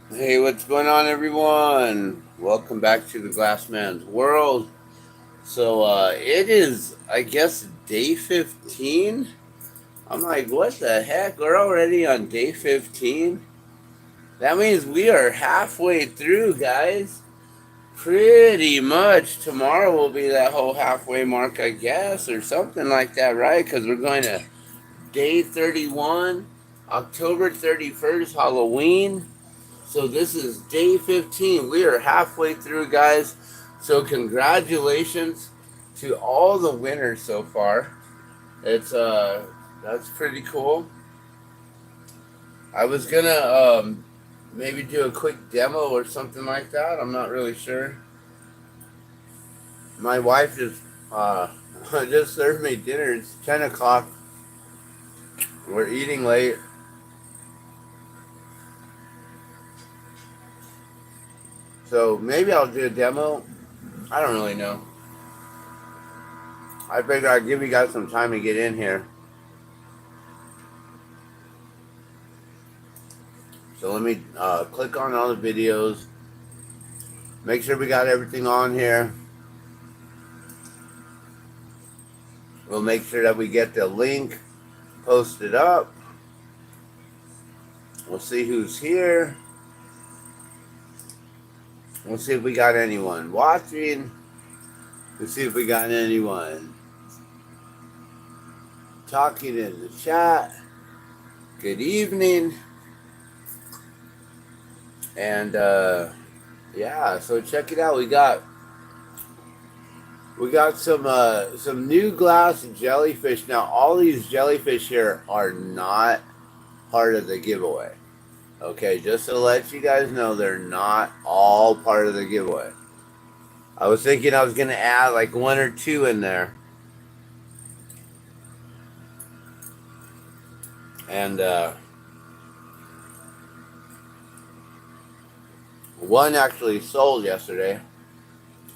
Hey, what's going on, everyone? Welcome back to the Glassman's world. It is, I guess, day 15. I'm like, what the heck? We're already on day 15? That means we are halfway through, guys. Pretty much. Tomorrow will be that whole halfway mark, I guess, or something like that, right? Because we're going to day 31, October 31st, Halloween. So this is day 15. We are halfway through, guys. So congratulations to all the winners so far. It's that's pretty cool. I was gonna maybe do a quick demo or something like that. I'm not really sure. My wife just uh just served me dinner. It's 10 o'clock. We're eating late. So maybe I'll do a demo. I don't really know. I figure I'd give you guys some time to get in here. So let me click on all the videos. Make sure we got everything on here. We'll make sure that we get the link posted up. We'll see who's here. We'll see if we got anyone watching. We'll see if we got anyone talking in the chat. Good evening. And yeah, so check it out. We got some new glass jellyfish. Now all these jellyfish here are not part of the giveaway. Okay, just to let you guys know, they're not all part of the giveaway. I was thinking I was going to add like one or two in there. And one actually sold yesterday.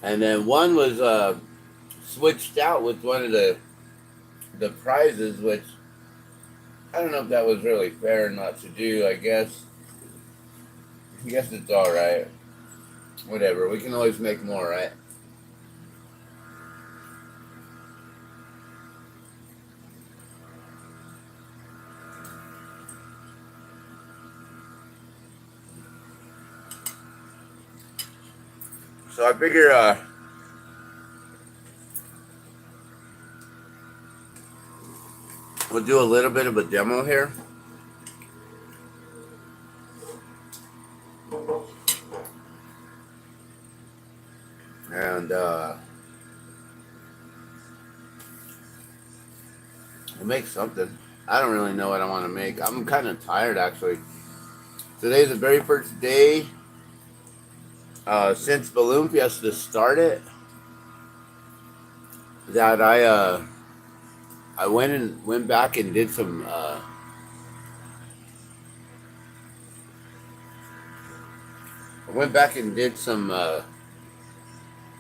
And then one was switched out with one of the prizes, which I don't know if that was really fair or not to do. I guess it's all right. Whatever. We can always make more, right? So I figure we'll do a little bit of a demo here. And we'll make something. I don't really know what I want to make. I'm kind of tired, actually. Today's the very first day since Balloon Fiesta started that I went back and did some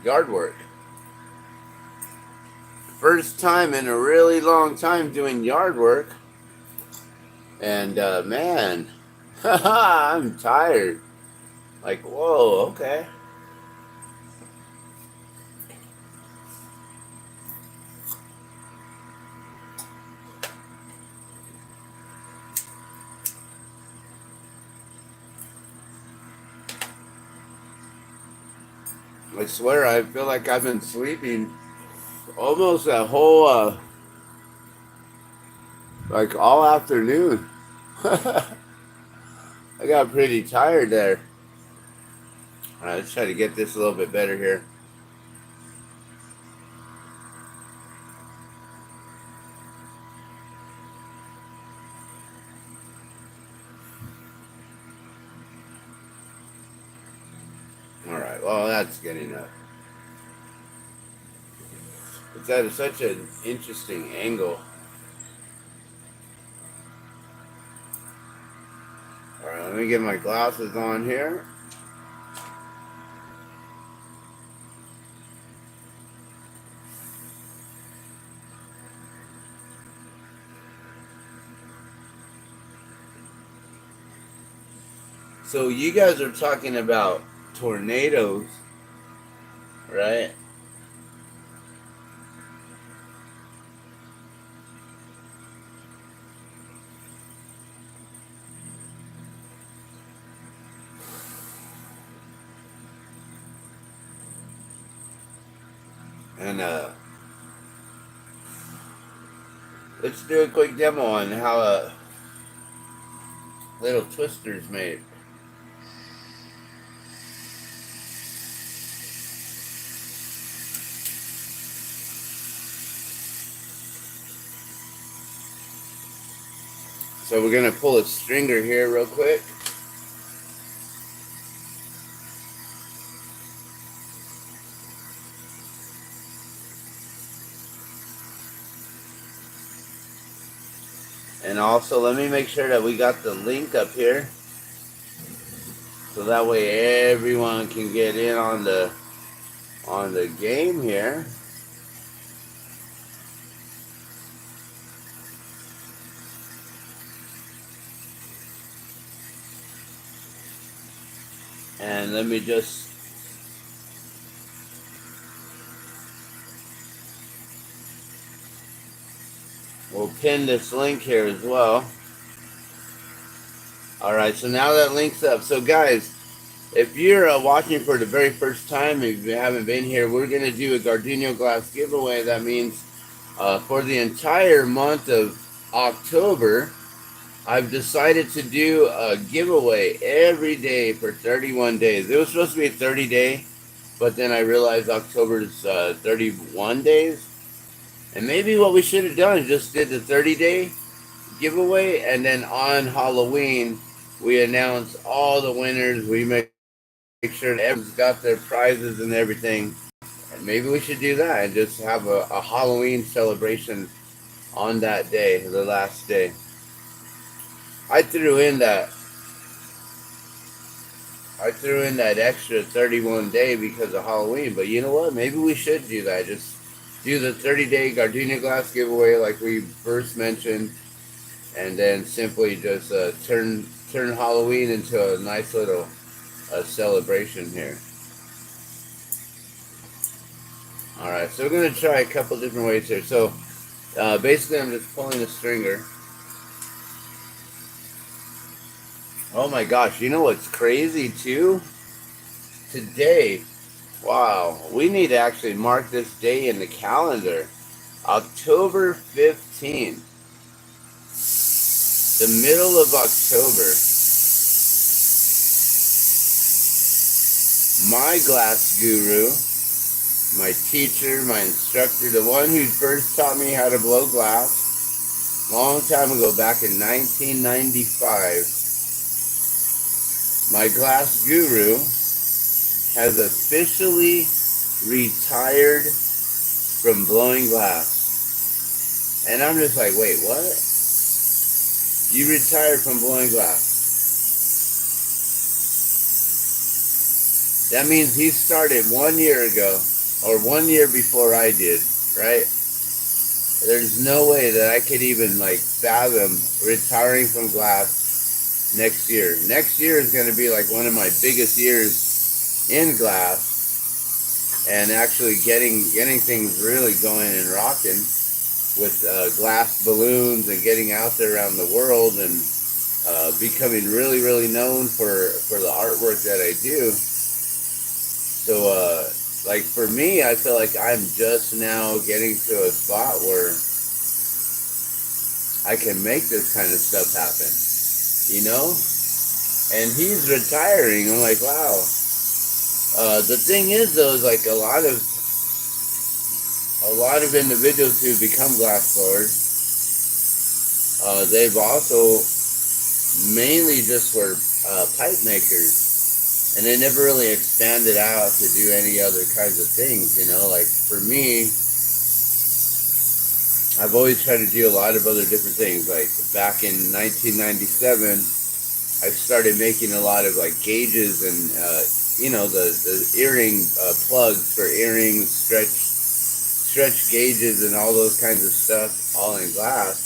yard work. First time in a really long time doing yard work, and man, I'm tired. Like, whoa, okay. I swear, I feel like I've been sleeping almost that whole like all afternoon. I got pretty tired there. All right, let's try to get this a little bit better here. All right, well, that's good enough. It's at such an interesting angle. All right, let me get my glasses on here. So you guys are talking about tornadoes, right? And let's do a quick demo on how a little twister's made. So we're gonna pull a stringer here real quick. And also let me make sure that we got the link up here, so that way everyone can get in on the game here. And let me just we'll pin this link here as well. Alright, so now that link's up. So guys, if you're watching for the very first time, if you haven't been here, we're going to do a GardunoGlass giveaway. That means for the entire month of October, I've decided to do a giveaway every day for 31 days. It was supposed to be a 30-day, but then I realized October's 31 days. And maybe what we should have done is just did the 30-day giveaway, and then on Halloween, we announce all the winners. We make sure that everyone's got their prizes and everything. And maybe we should do that and just have a Halloween celebration on that day, the last day. I threw in that extra 31 day because of Halloween, but you know what? Maybe we should do that. Just do the 30-day GardunoGlass giveaway like we first mentioned, and then simply just turn Halloween into a nice little celebration here. All right, so we're gonna try a couple different ways here. So basically, I'm just pulling a stringer. Oh my gosh, you know what's crazy too? Today, wow, we need to actually mark this day in the calendar. October 15th, the middle of October. My glass guru, my teacher, my instructor, the one who first taught me how to blow glass, long time ago, back in 1995, my glass guru has officially retired from blowing glass. And I'm just like, wait, what? You retired from blowing glass? That means he started 1 year ago, or 1 year before I did, right? There's no way that I could even fathom retiring from glass next year. Next year is going to be like one of my biggest years in glass, and actually getting things really going and rocking with glass balloons and getting out there around the world and becoming really known for the artwork that I do. So for me, I feel like I'm just now getting to a spot where I can make this kind of stuff happen, you know? And he's retiring. I'm like, wow. The thing is, though, is like a lot of individuals who become glass blowers, they've also mainly just were pipe makers. And they never really expanded out to do any other kinds of things, you know? Like, for me, I've always tried to do a lot of other different things. Like, back in 1997, I started making a lot of, gauges and, the earring plugs for earrings, stretch gauges and all those kinds of stuff, all in glass.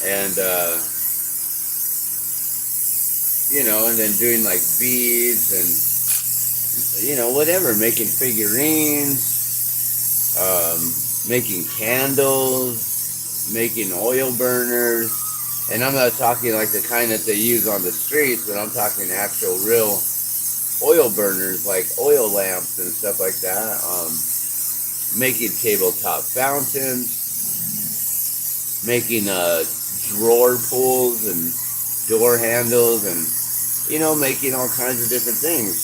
And, you know, and then doing like beads and, you know, whatever, making figurines, making candles, making oil burners. And I'm not talking like the kind that they use on the streets, but I'm talking actual real oil burners, like oil lamps and stuff like that. Making tabletop fountains, making drawer pulls and door handles, and, you know, making all kinds of different things.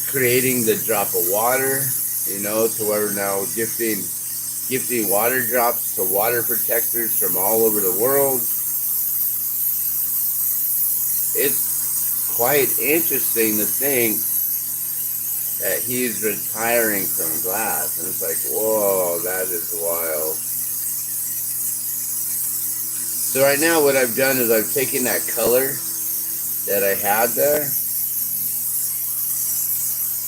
Creating the drop of water, you know, to where we're now gifting water drops to water protectors from all over the world. It's quite interesting to think that he's retiring from glass, and it's like, whoa, that is wild. So right now what I've done is I've taken that color that I had there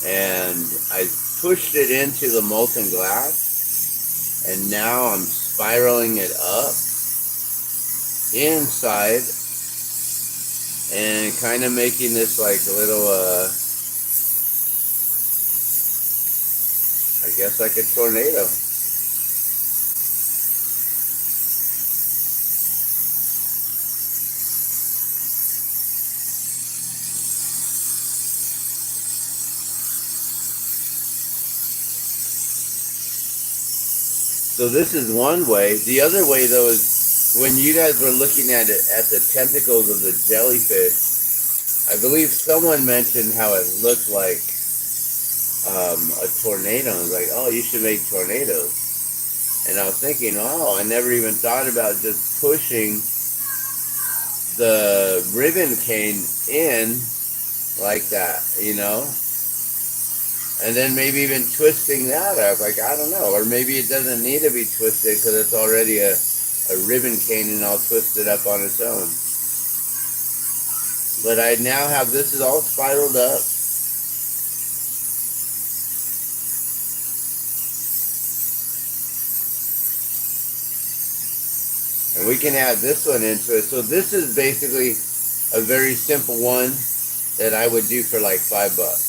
and I pushed it into the molten glass, and now I'm spiraling it up inside and kind of making this like a little I guess like a tornado. So this is one way. The other way, though, is when you guys were looking at it at the tentacles of the jellyfish, I believe someone mentioned how it looked like a tornado. I was like, oh, you should make tornadoes. And I was thinking, oh, I never even thought about just pushing the ribbon cane in like that, you know? And then maybe even twisting that up, like, I don't know. Or maybe it doesn't need to be twisted because it's already a ribbon cane and all twisted up on its own. But I now have, this is all spiraled up. And we can add this one into it. So this is basically a very simple one that I would do for like $5.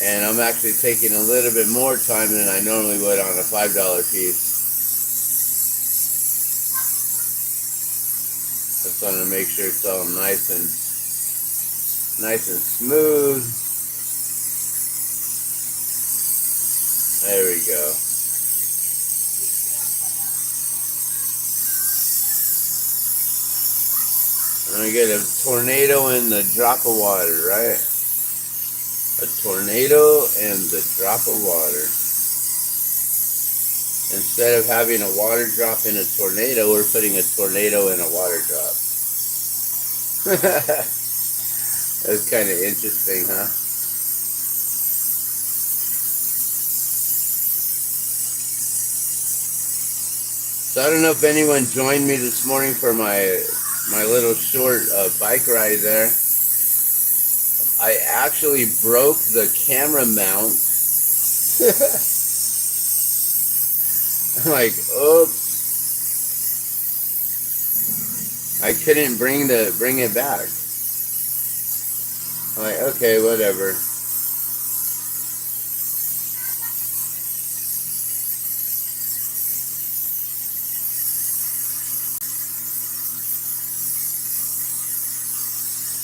And I'm actually taking a little bit more time than I normally would on a $5 piece. Just want to make sure it's all nice and smooth. There we go. And we get a tornado in the drop of water, right? A tornado and the drop of water. Instead of having a water drop in a tornado, we're putting a tornado in a water drop. That's kind of interesting, huh? So I don't know if anyone joined me this morning for my little short bike ride there. I actually broke the camera mount. I'm like, oops. I couldn't bring it back. I'm like, okay, whatever.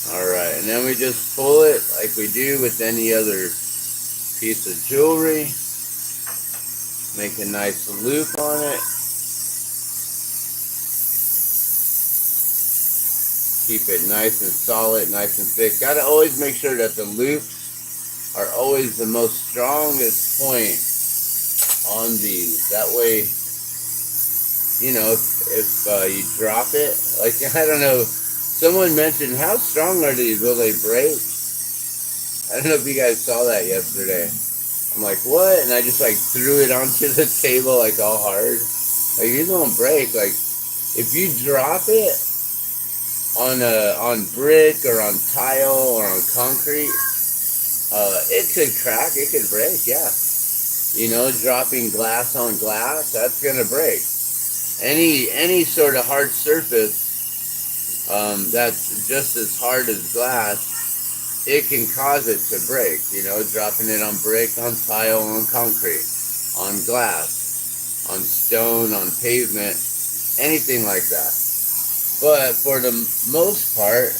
Alright, and then we just pull it like we do with any other piece of jewelry. Make a nice loop on it. Keep it nice and solid, nice and thick. Gotta always make sure that the loops are always the most strongest point on these. That way, you know, if you drop it, like, I don't know, someone mentioned, how strong are these? Will they break? I don't know if you guys saw that yesterday. I'm like, what? And I just like threw it onto the table like all hard. Like, these won't break. Like, if you drop it on brick or on tile or on concrete, it could crack, it could break, yeah. You know, dropping glass on glass, that's gonna break. Any sort of hard surface that's just as hard as glass, it can cause it to break. You know, dropping it on brick, on tile, on concrete, on glass, on stone, on pavement, anything like that. But for the most part,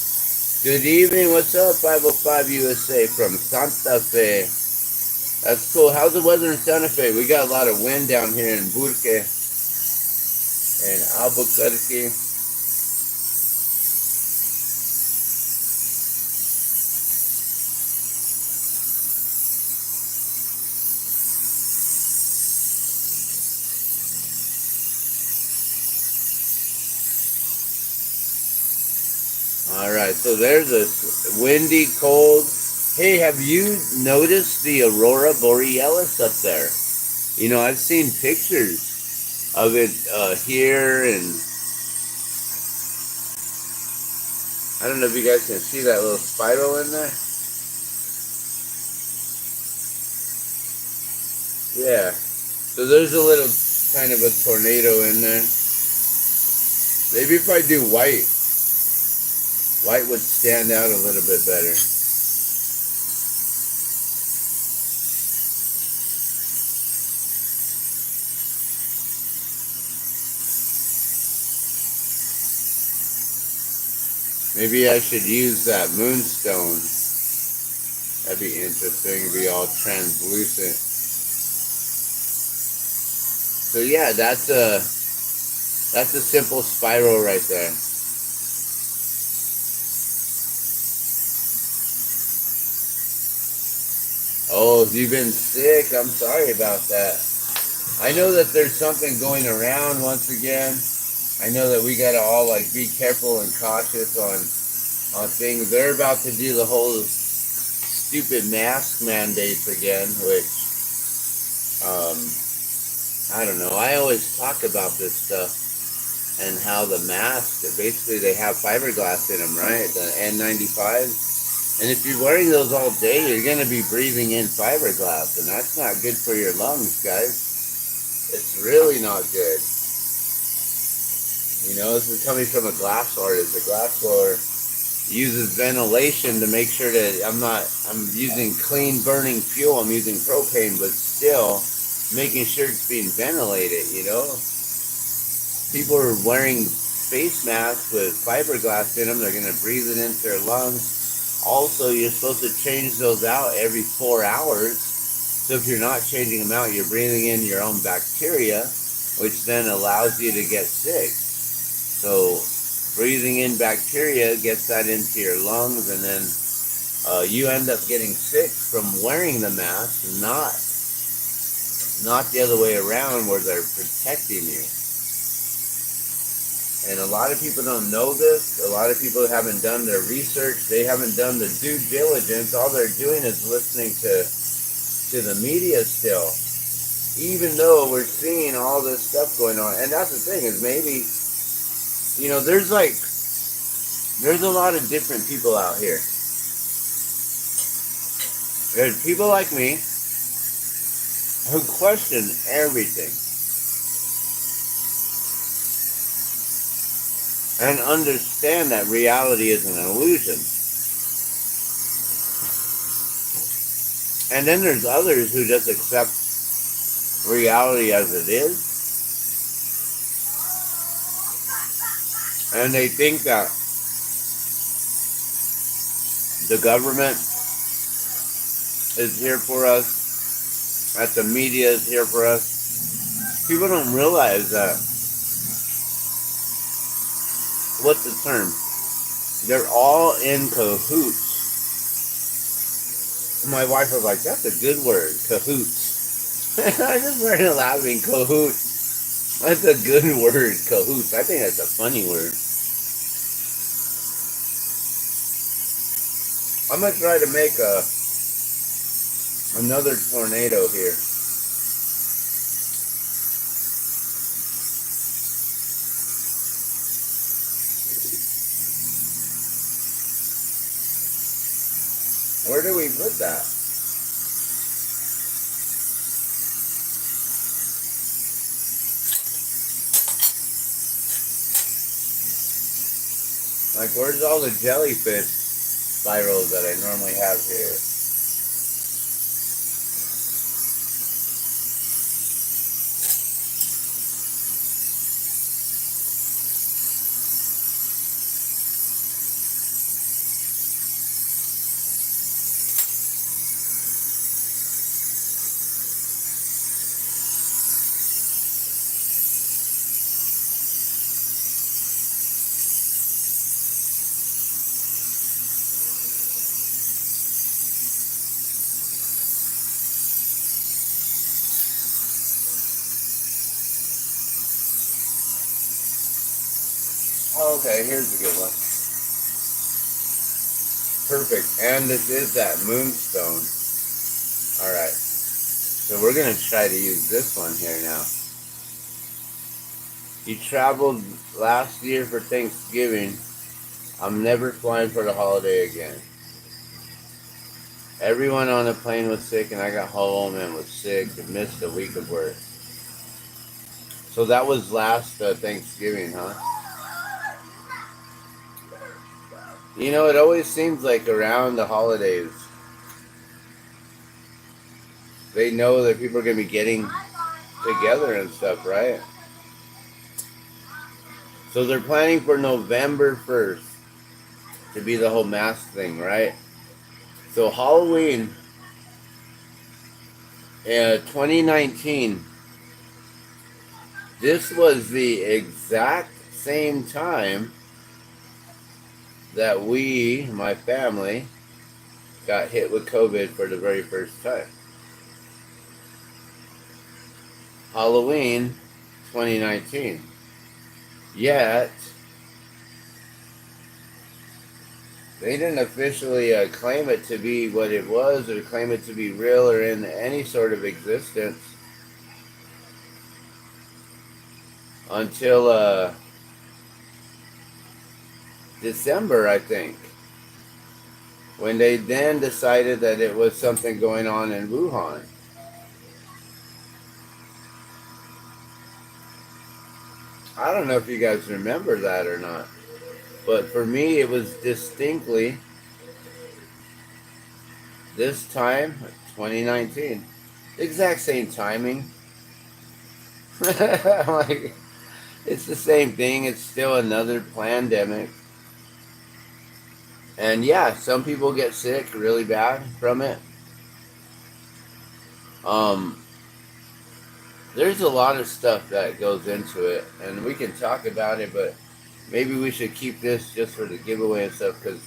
good evening. What's up, 505 USA from Santa Fe? That's cool. How's the weather in Santa Fe? We got a lot of wind down here in Burke and Albuquerque. All right, so there's a windy, cold. Hey, have you noticed the aurora borealis up there? You know, I've seen pictures of it here, and I don't know if you guys can see that little spiral in there. Yeah, so there's a little kind of a tornado in there. Maybe if I do white, white would stand out a little bit better. Maybe I should use that moonstone. That'd be interesting. It'd be all translucent. So yeah, that's a simple spiral right there. Oh, if you've been sick, I'm sorry about that. I know that there's something going around once again. I know that we gotta all like be careful and cautious on things. They're about to do the whole stupid mask mandates again, which um, I don't know. I always talk about this stuff and how the mask, basically they have fiberglass in them, right? The N95s. And if you're wearing those all day, you're going to be breathing in fiberglass, and that's not good for your lungs, guys. It's really not good. You know, this is coming from a glass artist. A glass blower uses ventilation to make sure that I'm using clean burning fuel. I'm using propane, but still making sure it's being ventilated, you know? People are wearing face masks with fiberglass in them. They're going to breathe it into their lungs. Also, you're supposed to change those out every 4 hours. So if you're not changing them out, you're breathing in your own bacteria, which then allows you to get sick. So breathing in bacteria gets that into your lungs, and then you end up getting sick from wearing the mask, not the other way around where they're protecting you. And a lot of people don't know this. A lot of people haven't done their research. They haven't done the due diligence. All they're doing is listening to the media still. Even though we're seeing all this stuff going on. And that's the thing, is maybe, you know, there's a lot of different people out here. There's people like me who question everything and understand that reality is an illusion. And then there's others who just accept reality as it is. And they think that the government is here for us, that the media is here for us. People don't realize that, what's the term? They're all in cahoots. My wife was like, that's a good word, cahoots. I just started laughing, cahoots. That's a good word, cahoots. I think that's a funny word. I'm going to try to make another tornado here. Where do we put that? Like, where's all the jellyfish spirals that I normally have here? Oh, okay, here's a good one. Perfect. And this is that moonstone. Alright. So we're going to try to use this one here now. You traveled last year for Thanksgiving. I'm never flying for the holiday again. Everyone on the plane was sick, and I got home and was sick and missed a week of work. So that was last Thanksgiving, huh? You know, it always seems like around the holidays, they know that people are going to be getting together and stuff, right? So they're planning for November 1st to be the whole mask thing, right? So Halloween 2019, this was the exact same time that we, my family, got hit with COVID for the very first time. Halloween 2019. Yet, they didn't officially claim it to be what it was, or claim it to be real or in any sort of existence until December, I think, when they then decided that it was something going on in Wuhan. I don't know if you guys remember that or not, but for me it was distinctly this time, 2019. Exact same timing. Like, it's the same thing. It's still another pandemic. And yeah, some people get sick really bad from it. There's a lot of stuff that goes into it, and we can talk about it, but maybe we should keep this just for the giveaway and stuff, because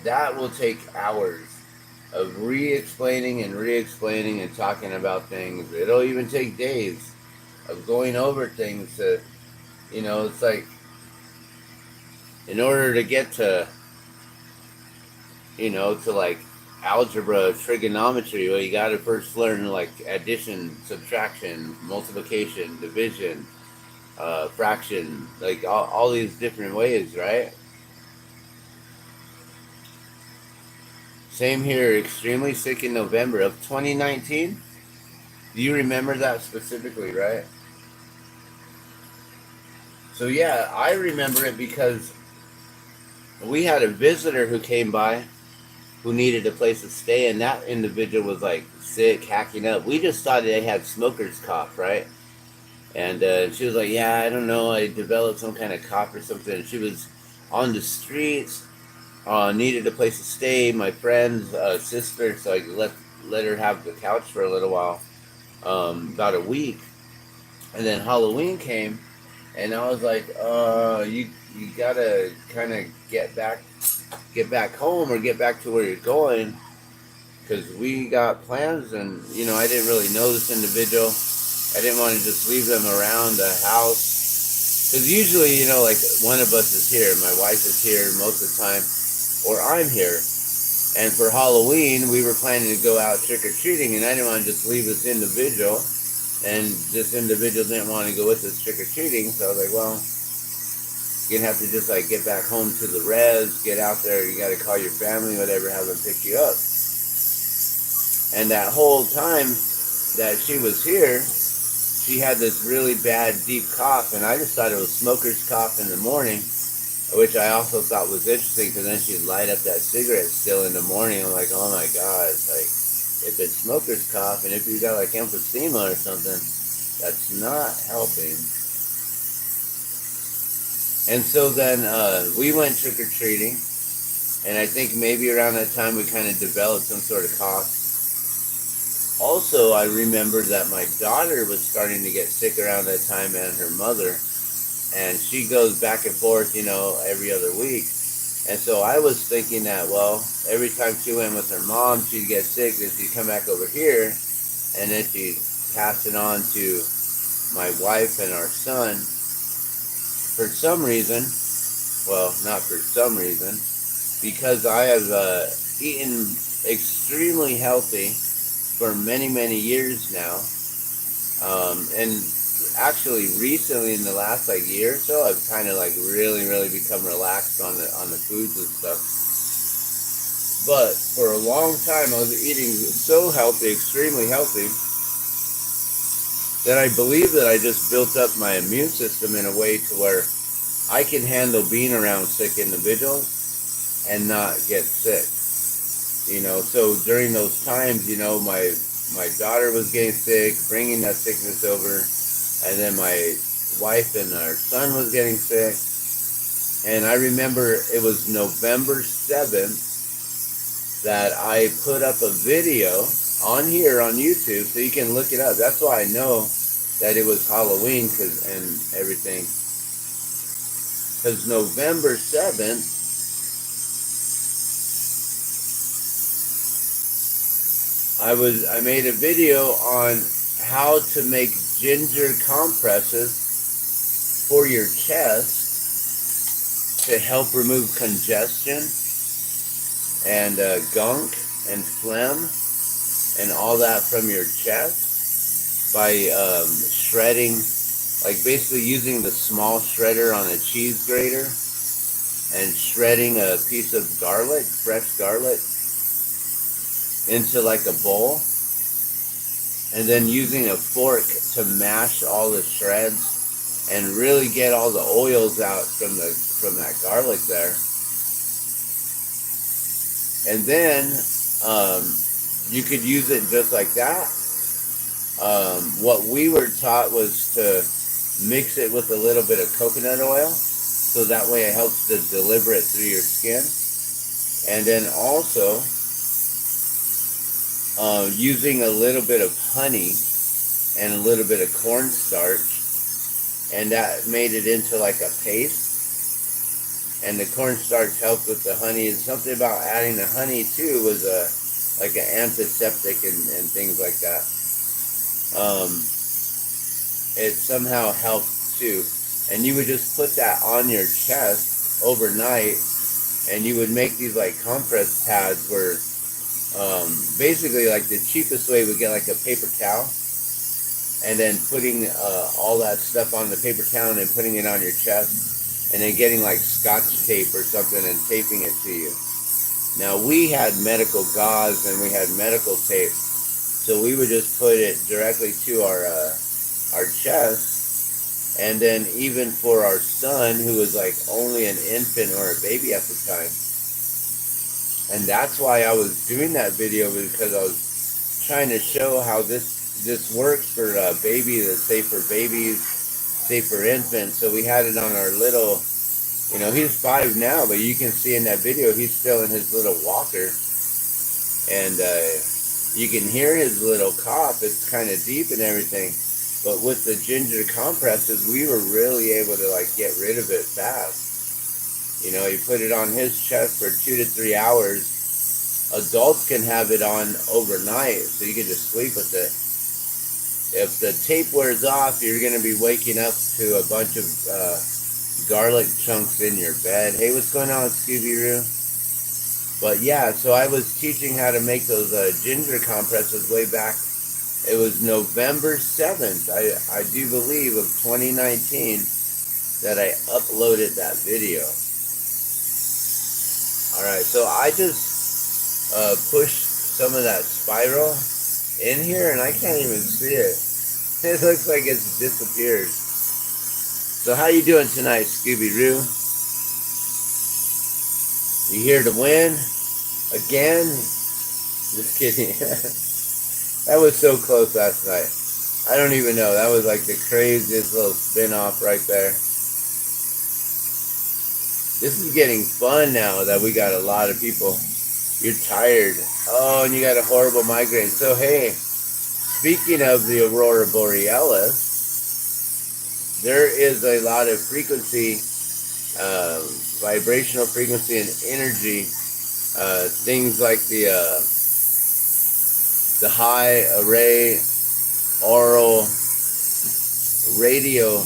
that will take hours of re-explaining and talking about things. It'll even take days of going over things to, it's like, in order to get to, to like algebra, trigonometry, well, you got to first learn like addition, subtraction, multiplication, division, fraction, like all these different ways, right? Same here, extremely sick in November of 2019. Do you remember that specifically, right? So yeah, I remember it because we had a visitor who came by who needed a place to stay, and that individual was like sick, hacking up. We just thought they had smoker's cough, right? And she was like, yeah, I don't know, I developed some kind of cough or something. She was on the streets, needed a place to stay. My friend's sister, so I let her have the couch for a little while, about a week. And then Halloween came, and I was like, you gotta kind of get back home or get back to where you're going, because we got plans. And I didn't really know this individual. I didn't want to just leave them around the house, because usually like one of us is here, my wife is here most of the time, or I'm here. And for Halloween we were planning to go out trick-or-treating, and I didn't want to just leave this individual, and this individual didn't want to go with us trick-or-treating. So I was like, well, you're gonna have to just like get back home to the res, get out there, you gotta call your family, whatever, have them pick you up. And that whole time that she was here, she had this really bad deep cough, and I just thought it was smoker's cough in the morning. which I also thought was interesting because then she'd light up that cigarette still in the morning. I'm like, oh my God, like if it's smoker's cough and if you got like emphysema or something, that's not helping. And so then we went trick-or-treating, and I think maybe around that time we kind of developed some sort of cough. Also, I remembered that my daughter was starting to get sick around that time, and her mother, and she goes back and forth, every other week. And so I was thinking that, well, every time she went with her mom, she'd get sick, then she'd come back over here, and then she'd pass it on to my wife and our son. For some reason, well, not for some reason, because I have eaten extremely healthy for many, many years now. And actually recently in the last like year or so, I've kind of like really, really become relaxed on the foods and stuff. But for a long time, I was eating so healthy, extremely healthy, that I believe that I just built up my immune system in a way to where I can handle being around sick individuals and not get sick. So during those times, my daughter was getting sick, bringing that sickness over, and then my wife and our son was getting sick. And I remember it was November 7th that I put up a video on here on YouTube, so you can look it up. That's why I know that it was Halloween and everything. Because November 7th, I made a video on how to make ginger compresses for your chest to help remove congestion and gunk and phlegm and all that from your chest by shredding, like basically using the small shredder on a cheese grater and shredding a piece of garlic, fresh garlic, into like a bowl, and then using a fork to mash all the shreds and really get all the oils out from that garlic there. And then you could use it just like that. What we were taught was to mix it with a little bit of coconut oil, so that way it helps to deliver it through your skin. And then also using a little bit of honey and a little bit of cornstarch, and that made it into like a paste. And the cornstarch helped with the honey. And something about adding the honey too was like an antiseptic and things like that. It somehow helped too. And you would just put that on your chest overnight, and you would make these like compress pads where basically like the cheapest way would get like a paper towel, and then putting all that stuff on the paper towel and putting it on your chest, and then getting like Scotch tape or something and taping it to you. Now we had medical gauze and we had medical tape, so we would just put it directly to our chest. And then even for our son, who was like only an infant or a baby at the time, and that's why I was doing that video, because I was trying to show how this works for babies, it's safe for babies, safe for infants. So we had it on our little, he's 5 now, but you can see in that video he's still in his little walker, and you can hear his little cough. It's kind of deep and everything, but with the ginger compresses, we were really able to like get rid of it fast. You put it on his chest for 2 to 3 hours. Adults can have it on overnight, so you can just sleep with it. If the tape wears off, you're going to be waking up to a bunch of garlic chunks in your bed. Hey, what's going on, Scooby-Roo? But yeah, so I was teaching how to make those ginger compresses way back. It was November 7th, I do believe, of 2019 that I uploaded that video. Alright, so I just pushed some of that spiral in here, and I can't even see it. It looks like it's disappeared. So how you doing tonight, Scooby-Roo? You hear the wind again? Just kidding. That was so close last night. I don't even know. That was like the craziest little spin off right there. This is getting fun now that we got a lot of people. You're tired. Oh, and you got a horrible migraine. So, hey, speaking of the aurora borealis, there is a lot of frequency, vibrational frequency and energy, things like the high array aural radio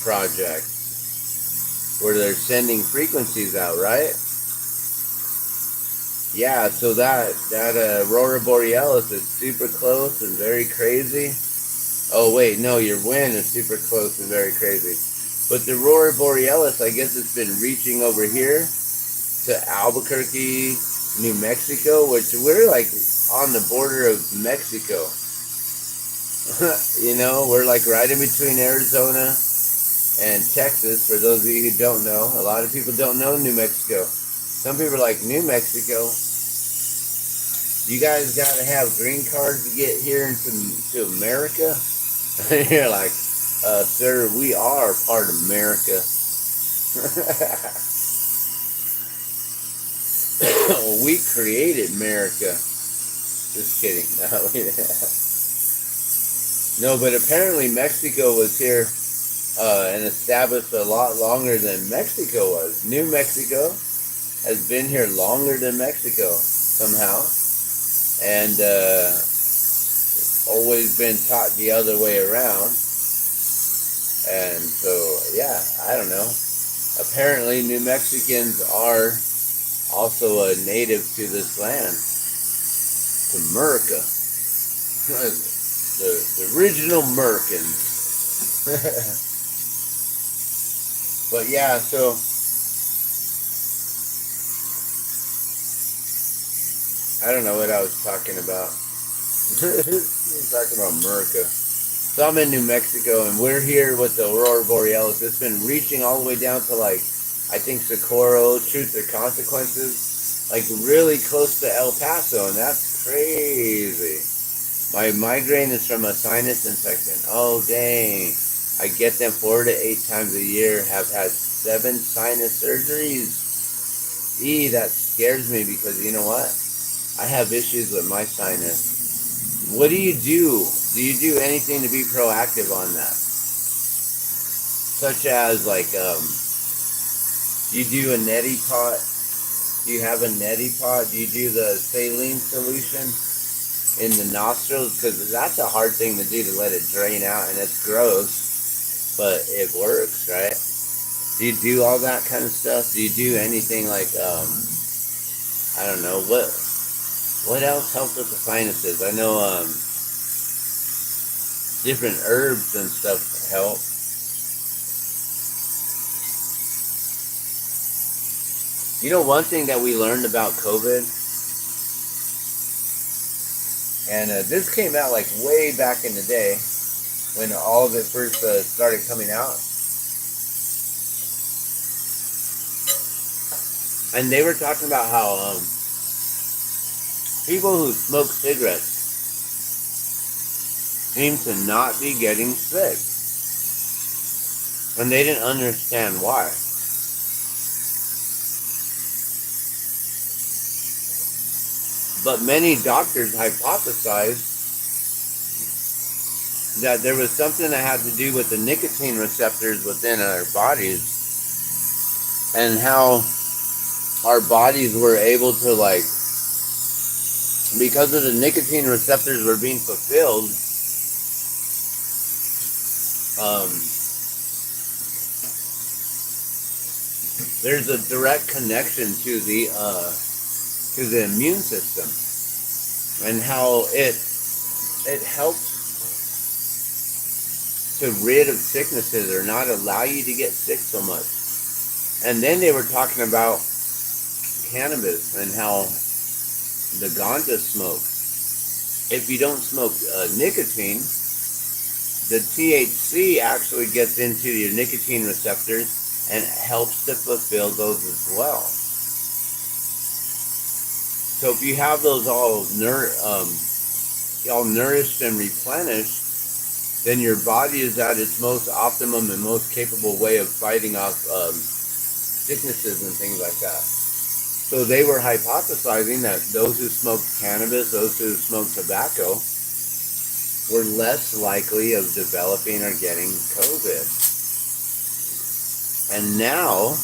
project where they're sending frequencies out, right? Yeah, so that aurora borealis is super close and very crazy. Oh wait, no, your wind is super close and very crazy. But the aurora borealis, I guess it's been reaching over here to Albuquerque, New Mexico, which we're like on the border of Mexico. You know, we're like right in between Arizona and Texas. For those of you who don't know, a lot of people don't know New Mexico. Some people are like, New Mexico? You guys got to have green cards to get here to America? You're like, sir, we are part of America. We created America. Just kidding. No, but apparently Mexico was here and established a lot longer than Mexico was. New Mexico has been here longer than Mexico somehow, and always been taught the other way around. And so, yeah, I don't know. Apparently, New Mexicans are also a native to this land, to America. The original Americans. But yeah, so I don't know what I was talking about. Talking about America. So I'm in New Mexico, and we're here with the aurora borealis. It's been reaching all the way down to like, I think Socorro, Truth or Consequences, like really close to El Paso, and that's crazy. My migraine is from a sinus infection. Oh dang! I get them 4 to 8 times a year. Have had 7 sinus surgeries. That scares me because you know what? I have issues with my sinus. What do you do? Do you do anything to be proactive on that? Such as like, you do a neti pot? Do you have a neti pot? Do you do the saline solution in the nostrils? Because that's a hard thing to do, to let it drain out, and it's gross, but it works, right? Do you do all that kind of stuff? Do you do anything like, I don't know, what else helps with the sinuses? I know different herbs and stuff help. You know, one thing that we learned about COVID, and this came out like way back in the day when all of it first started coming out. And they were talking about how people who smoke cigarettes seem to not be getting sick. And they didn't understand why. But many doctors hypothesized that there was something that had to do with the nicotine receptors within our bodies, and how our bodies were able to, like, because of the nicotine receptors were being fulfilled, there's a direct connection to the immune system, and how it helps to rid of sicknesses or not allow you to get sick so much. And then they were talking about cannabis and how the ganja smoke, if you don't smoke nicotine, the THC actually gets into your nicotine receptors and helps to fulfill those as well. So if you have those all nourished and replenished, then your body is at its most optimum and most capable way of fighting off sicknesses and things like that. So they were hypothesizing that those who smoked cannabis, those who smoked tobacco, were less likely of developing or getting COVID. And now,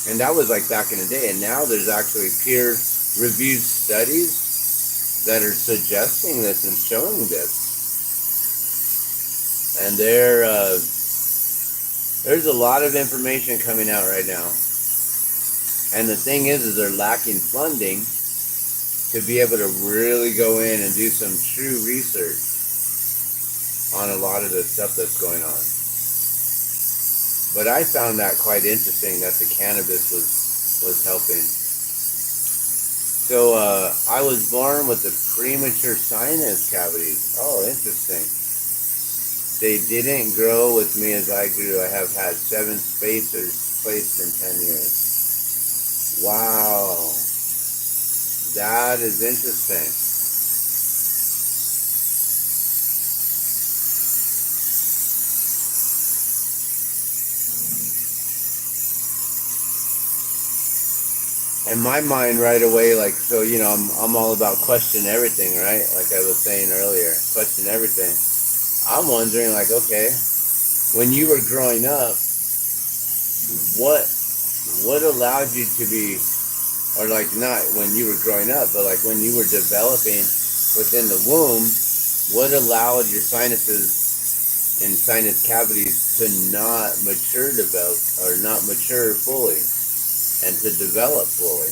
and that was like back in the day, and now there's actually peer-reviewed studies that are suggesting this and showing this. And there's a lot of information coming out right now. And the thing is they're lacking funding to be able to really go in and do some true research on a lot of the stuff that's going on. But I found that quite interesting that the cannabis was helping. So I was born with the premature sinus cavities. Oh, interesting. They didn't grow with me as I grew. I have had 7 spacers placed in 10 years. Wow. That is interesting. And my mind right away, like, so, you know, I'm all about question everything, right? Like I was saying earlier, question everything. I'm wondering, like, okay, when you were growing up, what allowed you to be, or like not when you were growing up, but like when you were developing within the womb, what allowed your sinuses and sinus cavities to not mature or not mature fully and to develop fully?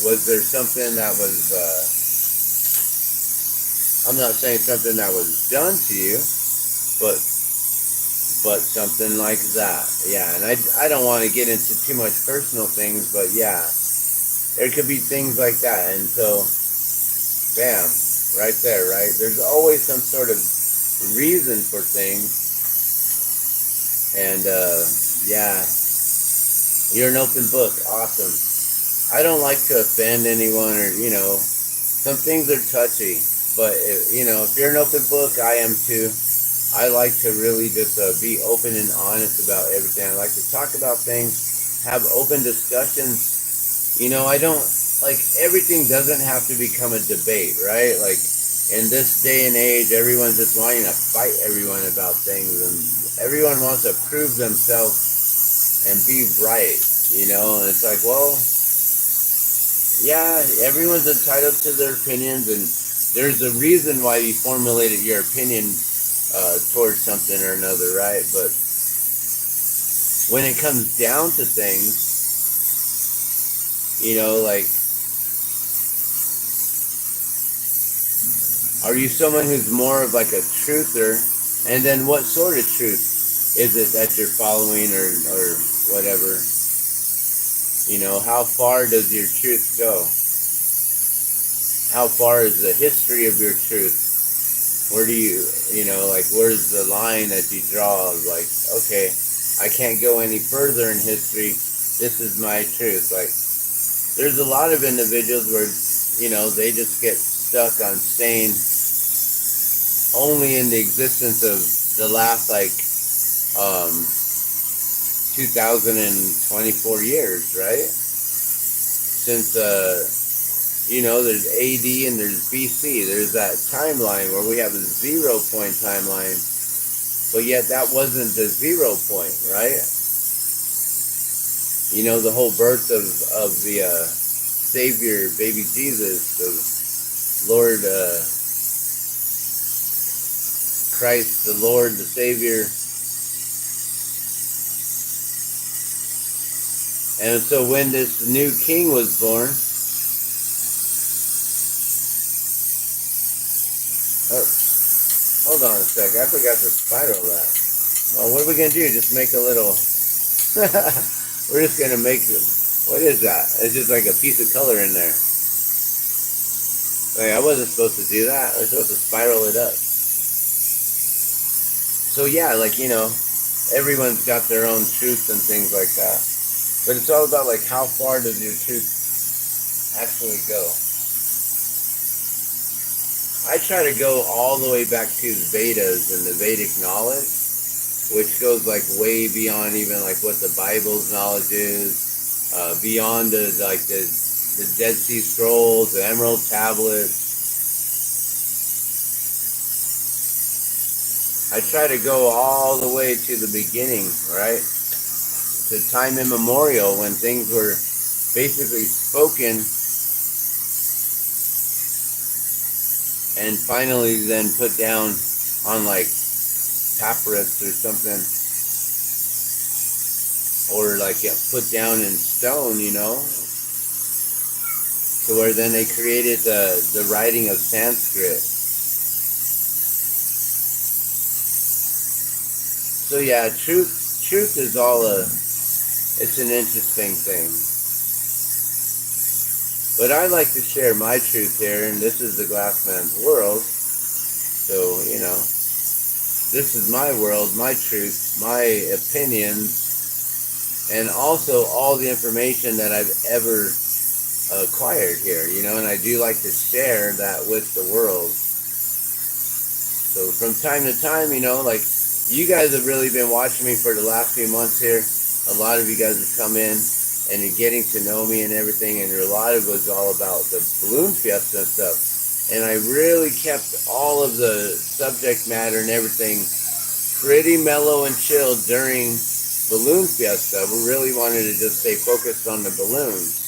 Was there something that was, I'm not saying something that was done to you, but something like that. Yeah, and I don't want to get into too much personal things, but yeah, there could be things like that. And so, bam, right there, right? There's always some sort of reason for things. And yeah, you're an open book. Awesome. I don't like to offend anyone, or, you know, some things are touchy, but you know, if you're an open book, I am too. I like to really just be open and honest about everything. I like to talk about things, have open discussions. You know, I don't, like, everything doesn't have to become a debate, right? Like, in this day and age, everyone's just wanting to fight everyone about things, and everyone wants to prove themselves and be right, you know? And it's like, well, yeah, everyone's entitled to their opinions, and there's a reason why you formulated your opinion towards something or another, right? But when it comes down to things, you know, like, are you someone who's more of like a truther? And then what sort of truth is it that you're following, or whatever? You know, how far does your truth go? How far is the history of your truth? Where do you know, like, where's the line that you draw of, like, okay, I can't go any further in history. This is my truth. Like, there's a lot of individuals where, you know, they just get stuck on staying only in the existence of the last, like, 2024 years, right? Since, you know, there's AD and there's BC. There's that timeline where we have a 0 point timeline, but yet that wasn't the 0 point, right? You know, the whole birth of the Savior, baby Jesus, of Lord Christ, the Lord, the Savior. And so when this new king was born, oh, hold on a sec, I forgot to spiral that. Well, what are we going to do? Just make a little, we're just going to make, what is that? It's just like a piece of color in there. Wait, I wasn't supposed to do that. I was supposed to spiral it up. So yeah, like, you know, everyone's got their own truth and things like that. But it's all about like how far does your truth actually go. I try to go all the way back to the Vedas and the Vedic knowledge, which goes like way beyond even like what the Bible's knowledge is, beyond the Dead Sea Scrolls, the Emerald Tablets. I try to go all the way to the beginning, right? To time immemorial when things were basically spoken and finally then put down on like papyrus or something, or like put down in stone, you know, to where then they created the writing of Sanskrit. So yeah, truth is all it's an interesting thing. But I like to share my truth here, and this is the Glassman's world. So, you know, this is my world, my truth, my opinions, and also all the information that I've ever acquired here, you know, and I do like to share that with the world. So from time to time, you know, like you guys have really been watching me for the last few months here. A lot of you guys have come in and you're getting to know me and everything, and a lot of it was all about the balloon fiesta and stuff. And I really kept all of the subject matter and everything pretty mellow and chilled during balloon fiesta. We really wanted to just stay focused on the balloons.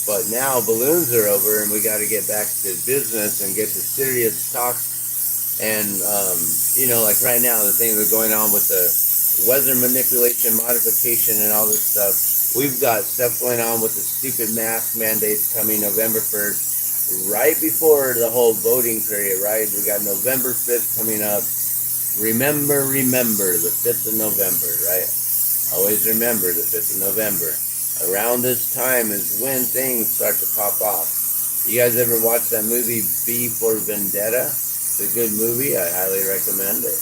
But now balloons are over and we got to get back to business and get to serious talk. And, you know, like right now, the things that are going on with the weather manipulation, modification, and all this stuff. We've got stuff going on with the stupid mask mandates coming November 1st, right before the whole voting period, right? We got November 5th coming up. Remember, the 5th of November, right? Always remember the 5th of November. Around this time is when things start to pop off. You guys ever watch that movie V for Vendetta? It's a good movie. I highly recommend it.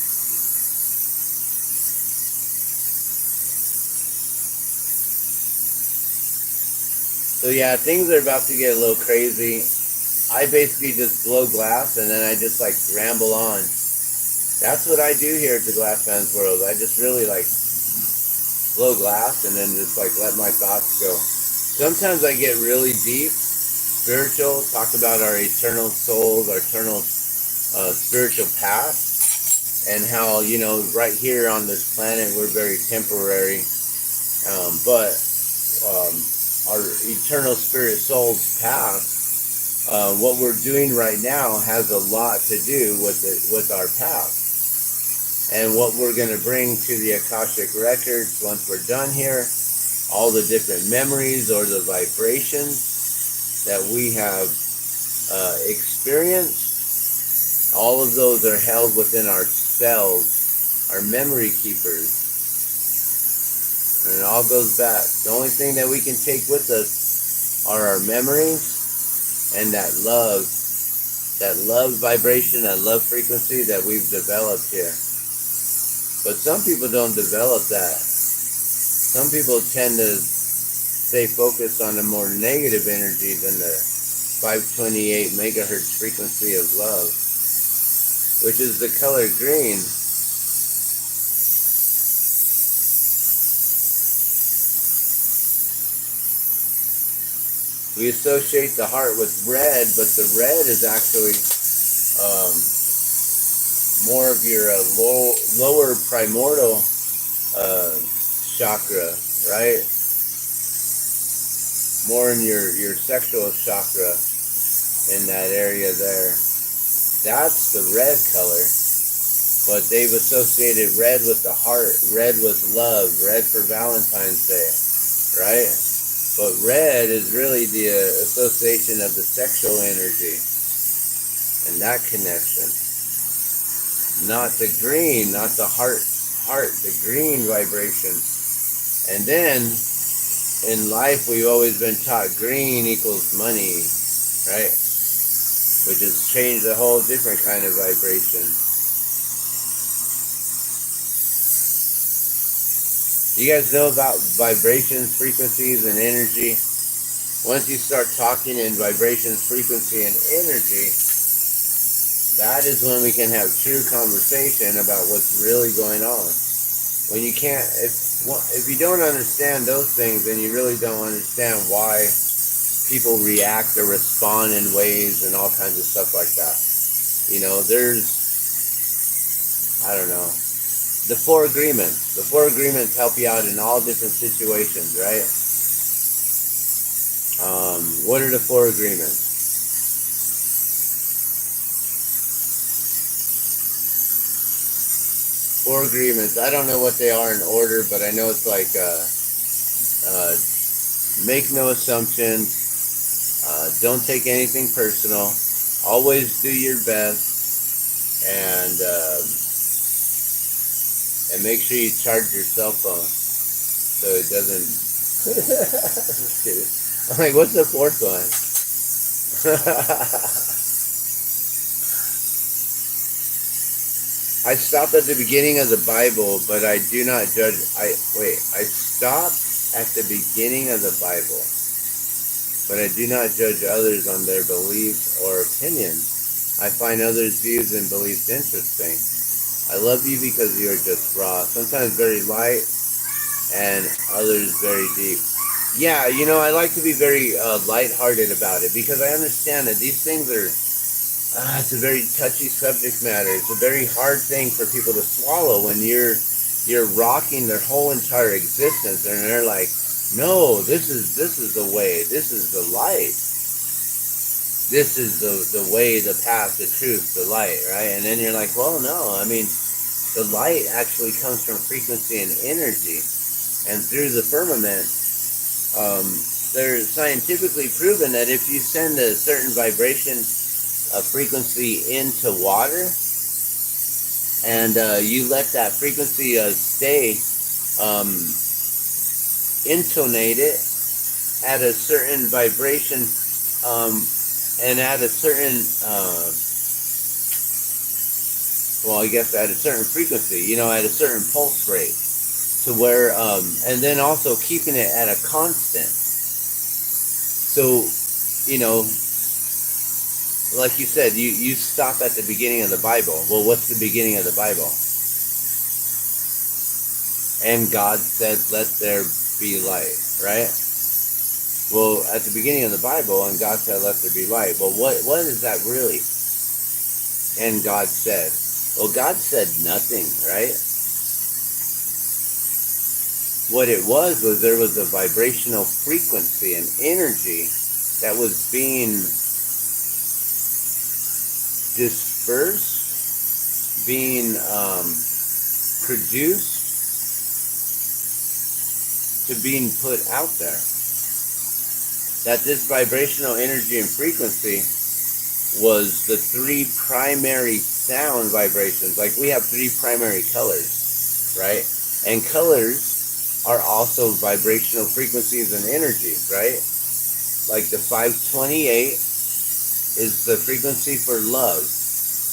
So yeah, things are about to get a little crazy. I basically just blow glass and then I just like ramble on. That's what I do here at the Glassman's World. I just really like blow glass and then just like let my thoughts go. Sometimes I get really deep, spiritual, talk about our eternal souls, our eternal spiritual path, and how, you know, right here on this planet we're very temporary, but our eternal spirit soul's path, what we're doing right now has a lot to do with our path and what we're going to bring to the Akashic records once we're done here. All the different memories or the vibrations that we have experienced, all of those are held within our cells, our memory keepers. And it all goes back. The only thing that we can take with us are our memories and that love vibration, that love frequency that we've developed here. But some people don't develop that. Some people tend to stay focused on a more negative energy than the 528 megahertz frequency of love, which is the color green. We associate the heart with red, but the red is actually more of your lower primordial chakra, right? More in your sexual chakra, in that area there. That's the red color. But they've associated red with the heart, red with love, red for Valentine's Day, right? But red is really the association of the sexual energy and that connection. Not the green, not the heart, the green vibration. And then in life, we've always been taught green equals money, right? Which has changed a whole different kind of vibration. You guys know about vibrations, frequencies, and energy? Once you start talking in vibrations, frequency, and energy, that is when we can have true conversation about what's really going on. When you can't, if you don't understand those things, then you really don't understand why people react or respond in ways and all kinds of stuff like that. You know, I don't know, the four agreements. The four agreements help you out in all different situations, right? What are the four agreements? Four agreements. I don't know what they are in order, but I know it's like make no assumptions, don't take anything personal, always do your best, and make sure you charge your cell phone so it doesn't. Just kidding. I'm like, what's the fourth one? I stopped at the beginning of the Bible, but I do not judge. I stopped at the beginning of the Bible, but I do not judge others on their beliefs or opinions. I find others' views and beliefs interesting. I love you because you are just raw, sometimes very light, and others very deep. Yeah, you know, I like to be very lighthearted about it because I understand that these things are. It's a very touchy subject matter. It's a very hard thing for people to swallow when you're rocking their whole entire existence, and they're like, "No, this is the way. This is the light. This is the way, the path, the truth, the light." Right? And then you're like, "Well, no. I mean, the light actually comes from frequency and energy, and through the firmament." They're scientifically proven that if you send a certain vibration, a frequency into water, and you let that frequency stay, um, intonate it at a certain vibration, and at a certain, well, I guess at a certain frequency, you know, at a certain pulse rate, to where, and then also keeping it at a constant. So, you know, like you said, you stop at the beginning of the Bible. Well, what's the beginning of the Bible? And God said, let there be light, right? Well, at the beginning of the Bible, and God said, let there be light. Well, what is that really? And God said. Well, God said nothing, right? What it was there was a vibrational frequency and energy that was being dispersed, being produced, to being put out there. That this vibrational energy and frequency was the three primary sound vibrations. Like we have three primary colors, right? And colors are also vibrational frequencies and energies, right? Like the 528 is the frequency for love.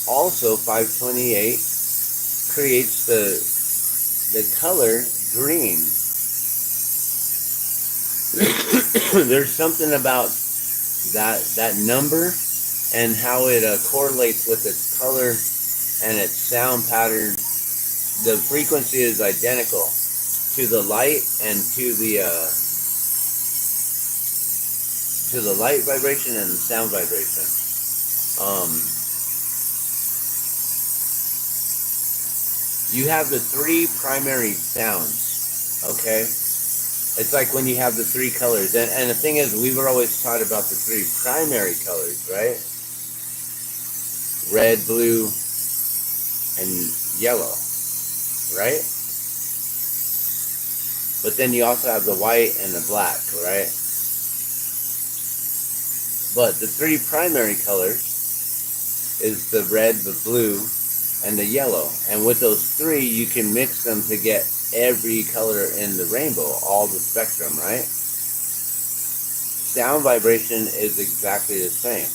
Also, 528 creates the color green. There's something about that number and how it correlates with its color and its sound pattern. The frequency is identical to the light and to the light vibration and the sound vibration. You have the three primary sounds, okay? It's like when you have the three colors. And the thing is, we were always taught about the three primary colors, right? Red, blue, and yellow, right? But then you also have the white and the black, right? But the three primary colors is the red, the blue, and the yellow. And with those three, you can mix them to get every color in the rainbow, all the spectrum, right? Sound vibration is exactly the same.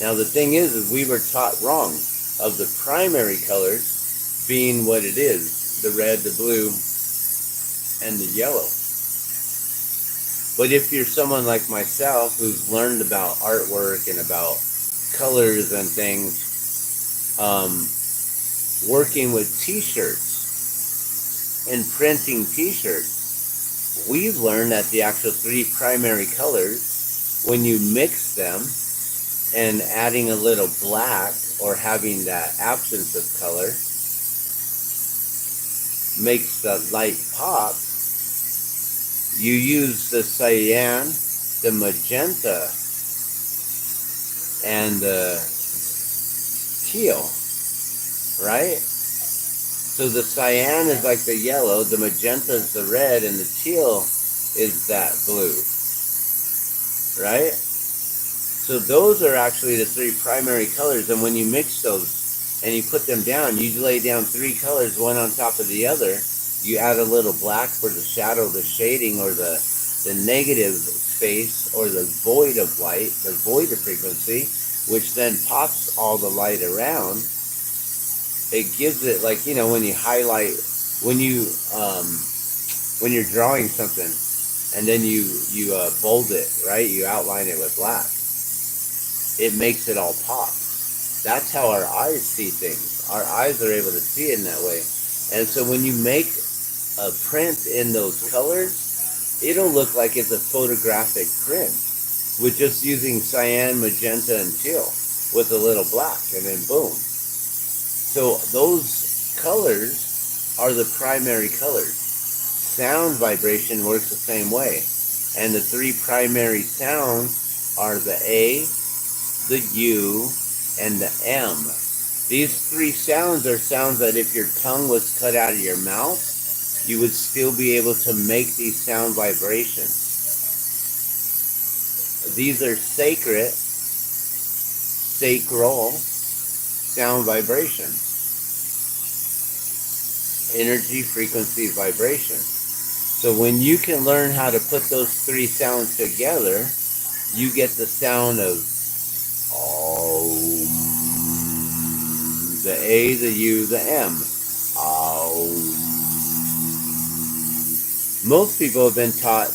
Now the thing is we were taught wrong of the primary colors being what it is, the red, the blue, and the yellow. But if you're someone like myself who's learned about artwork and about colors and things, working with t-shirts and printing t-shirts, we've learned that the actual three primary colors, when you mix them and adding a little black or having that absence of color, makes the light pop. You use the cyan, the magenta, and the teal, right? So the cyan is like the yellow, the magenta is the red, and the teal is that blue, right? So those are actually the three primary colors, and when you mix those and you put them down, you lay down three colors, one on top of the other. You add a little black for the shadow, the shading, or the negative space, or the void of light, the void of frequency, which then pops all the light around. It gives it, like, you know, when you highlight, when you're drawing something, and then you bold it, right? You outline it with black. It makes it all pop. That's how our eyes see things. Our eyes are able to see it in that way. And so when you make a print in those colors, it'll look like it's a photographic print with just using cyan, magenta, and teal with a little black, and then boom. So those colors are the primary colors. Sound vibration works the same way. And the three primary sounds are the A, the U, and the M. These three sounds are sounds that if your tongue was cut out of your mouth, you would still be able to make these sound vibrations. These are sacral sound vibrations. Energy, frequency, vibration. So when you can learn how to put those three sounds together, you get the sound of Om, the A, the U, the M. Om. Most people have been taught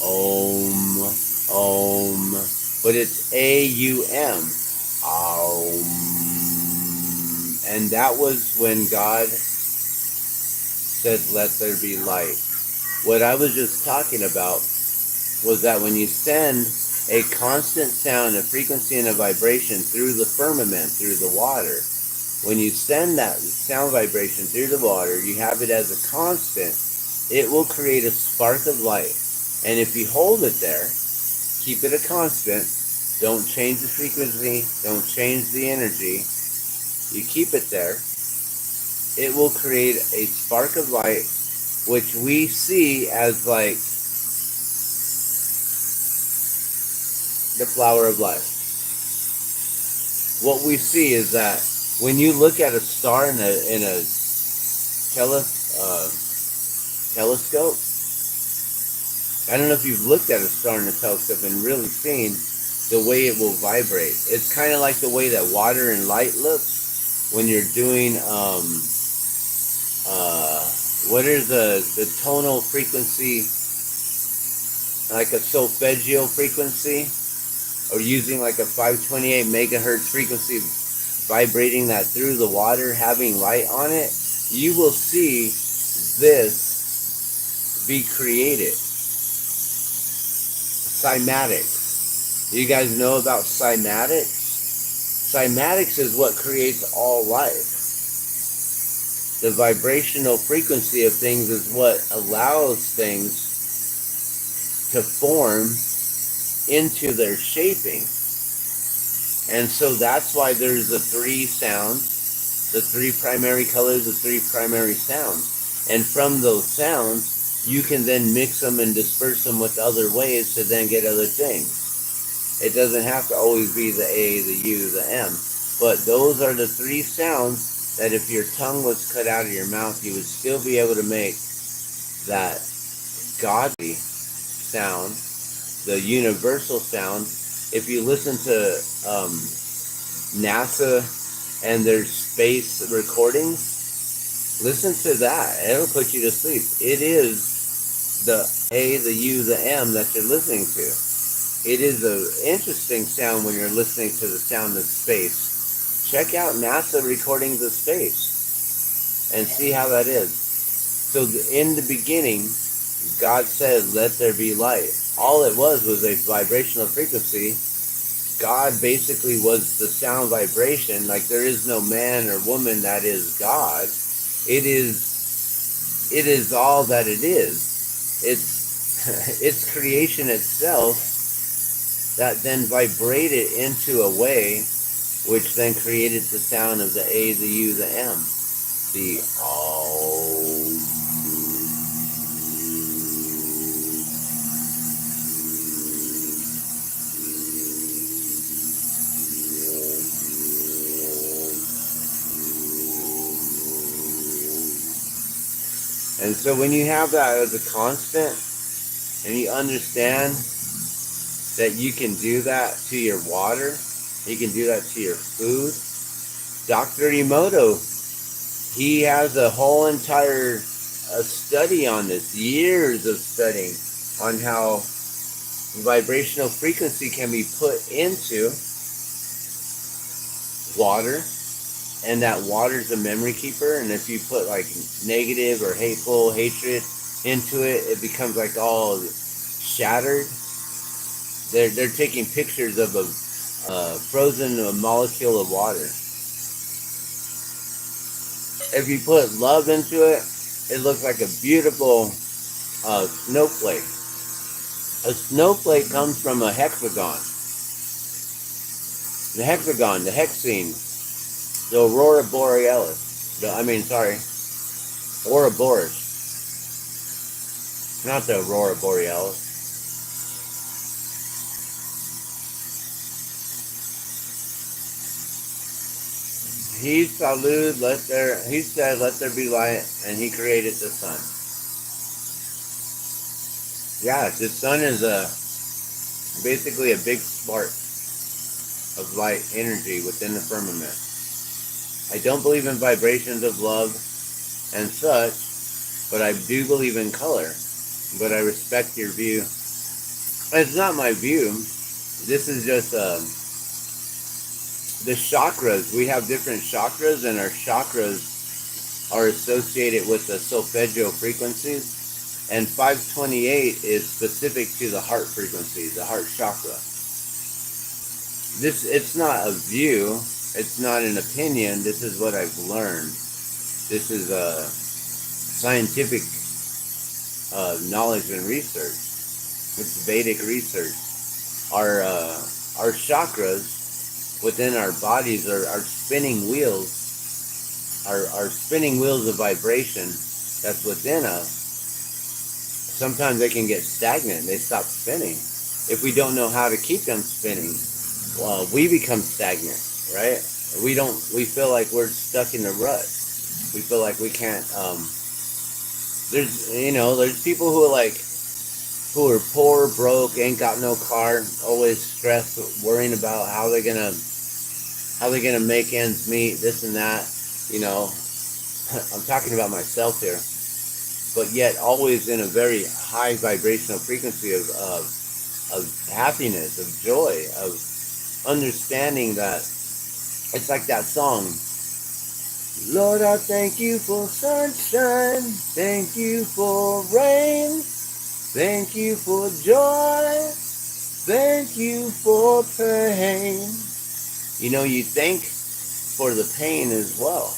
Om, Om, but it's A-U-M. Om. And that was when God said, let there be light. What I was just talking about was that when you send a constant sound, a frequency, and a vibration through the firmament, through the water, when you send that sound vibration through the water, you have it as a constant, it will create a spark of light. And if you hold it there, keep it a constant, don't change the frequency, don't change the energy, you keep it there, it will create a spark of light, which we see as like the flower of life. What we see is that when you look at a star in a telescope, I don't know if you've looked at a star in a telescope and really seen the way it will vibrate. It's kind of like the way that water and light looks when you're doing what is the tonal frequency, like a solfeggio frequency, or using like a 528 megahertz frequency, vibrating that through the water, having light on it, you will see this be created. Cymatics. You guys know about cymatics? Cymatics is what creates all life. The vibrational frequency of things is what allows things to form into their shaping. And so that's why there's the three sounds, the three primary colors, the three primary sounds. And from those sounds, you can then mix them and disperse them with other ways to then get other things. It doesn't have to always be the A, the U, the M. But those are the three sounds that if your tongue was cut out of your mouth, you would still be able to make that godly sound, the universal sound. If you listen to NASA and their space recordings, listen to that. It'll put you to sleep. It is the A, the U, the M that you're listening to. It is an interesting sound when you're listening to the sound of space. Check out NASA recordings of space and see how that is. So in the beginning, God said, let there be light. All it was a vibrational frequency. God basically was the sound vibration. Like there is no man or woman that is God. It is all that it is. It's it's creation itself that then vibrated into a way which then created the sound of the A, the U, the M. The all. And so when you have that as a constant and you understand that you can do that to your water, you can do that to your food. Dr. Emoto, he has a whole entire study on this, years of studying on how vibrational frequency can be put into water, and that water's a memory keeper. And if you put like negative or hateful hatred into it, it becomes like all shattered. They're taking pictures of a frozen molecule of water. If you put love into it, it looks like a beautiful snowflake. A snowflake comes from a hexagon. The hexagon, the hexene, the aurora borealis. Ouroboros. Not the aurora borealis. He said, let there be light, and he created the sun. Yeah, the sun is basically a big spark of light energy within the firmament. I don't believe in vibrations of love and such, but I do believe in color. But I respect your view. It's not my view. This is just the chakras. We have different chakras, and our chakras are associated with the solfeggio frequencies. And 528 is specific to the heart frequency, the heart chakra. It's not a view. It's not an opinion. This is what I've learned. This is scientific knowledge and research. It's Vedic research. Our chakras within our bodies are spinning wheels. Are spinning wheels of vibration that's within us. Sometimes they can get stagnant. They stop spinning. If we don't know how to keep them spinning, we become stagnant, right? We feel like we're stuck in a rut. We feel like we can't, there's people who are poor, broke, ain't got no car, always stressed, worrying about how they're gonna make ends meet, this and that, I'm talking about myself here, but yet always in a very high vibrational frequency of happiness, of joy, of understanding that it's like that song, Lord, I thank you for sunshine, thank you for rain, thank you for joy, thank you for pain. You thank for the pain as well.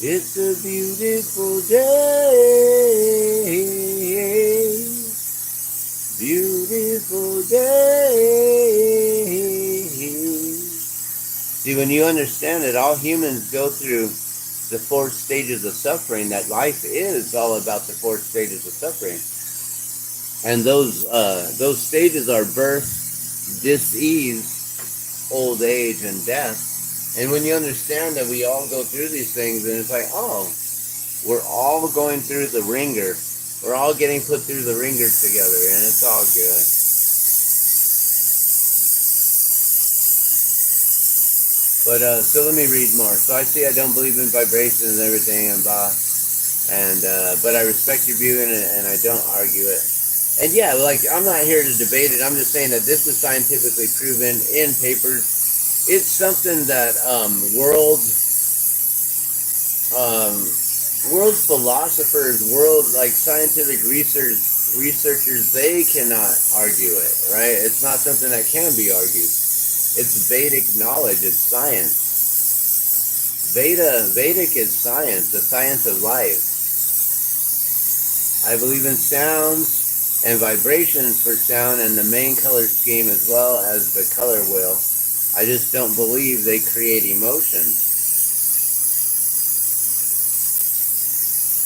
It's a beautiful day, beautiful day. See, when you understand that all humans go through the 4 stages of suffering, that life is all about the 4 stages of suffering. And those stages are birth, dis-ease, old age, and death. And when you understand that we all go through these things, and it's like, oh, we're all going through the ringer. We're all getting put through the ringer together, and it's all good. But so let me read more. So I see I don't believe in vibrations and everything, and blah. And but I respect your view, and I don't argue it. And yeah, like I'm not here to debate it. I'm just saying that this is scientifically proven in papers. It's something that um, world philosophers, world like scientific researchers, they cannot argue it, right? It's not something that can be argued. It's Vedic knowledge. It's science. Vedic is science, the science of life. I believe in sounds and vibrations for sound and the main color scheme as well as the color wheel. I just don't believe they create emotions.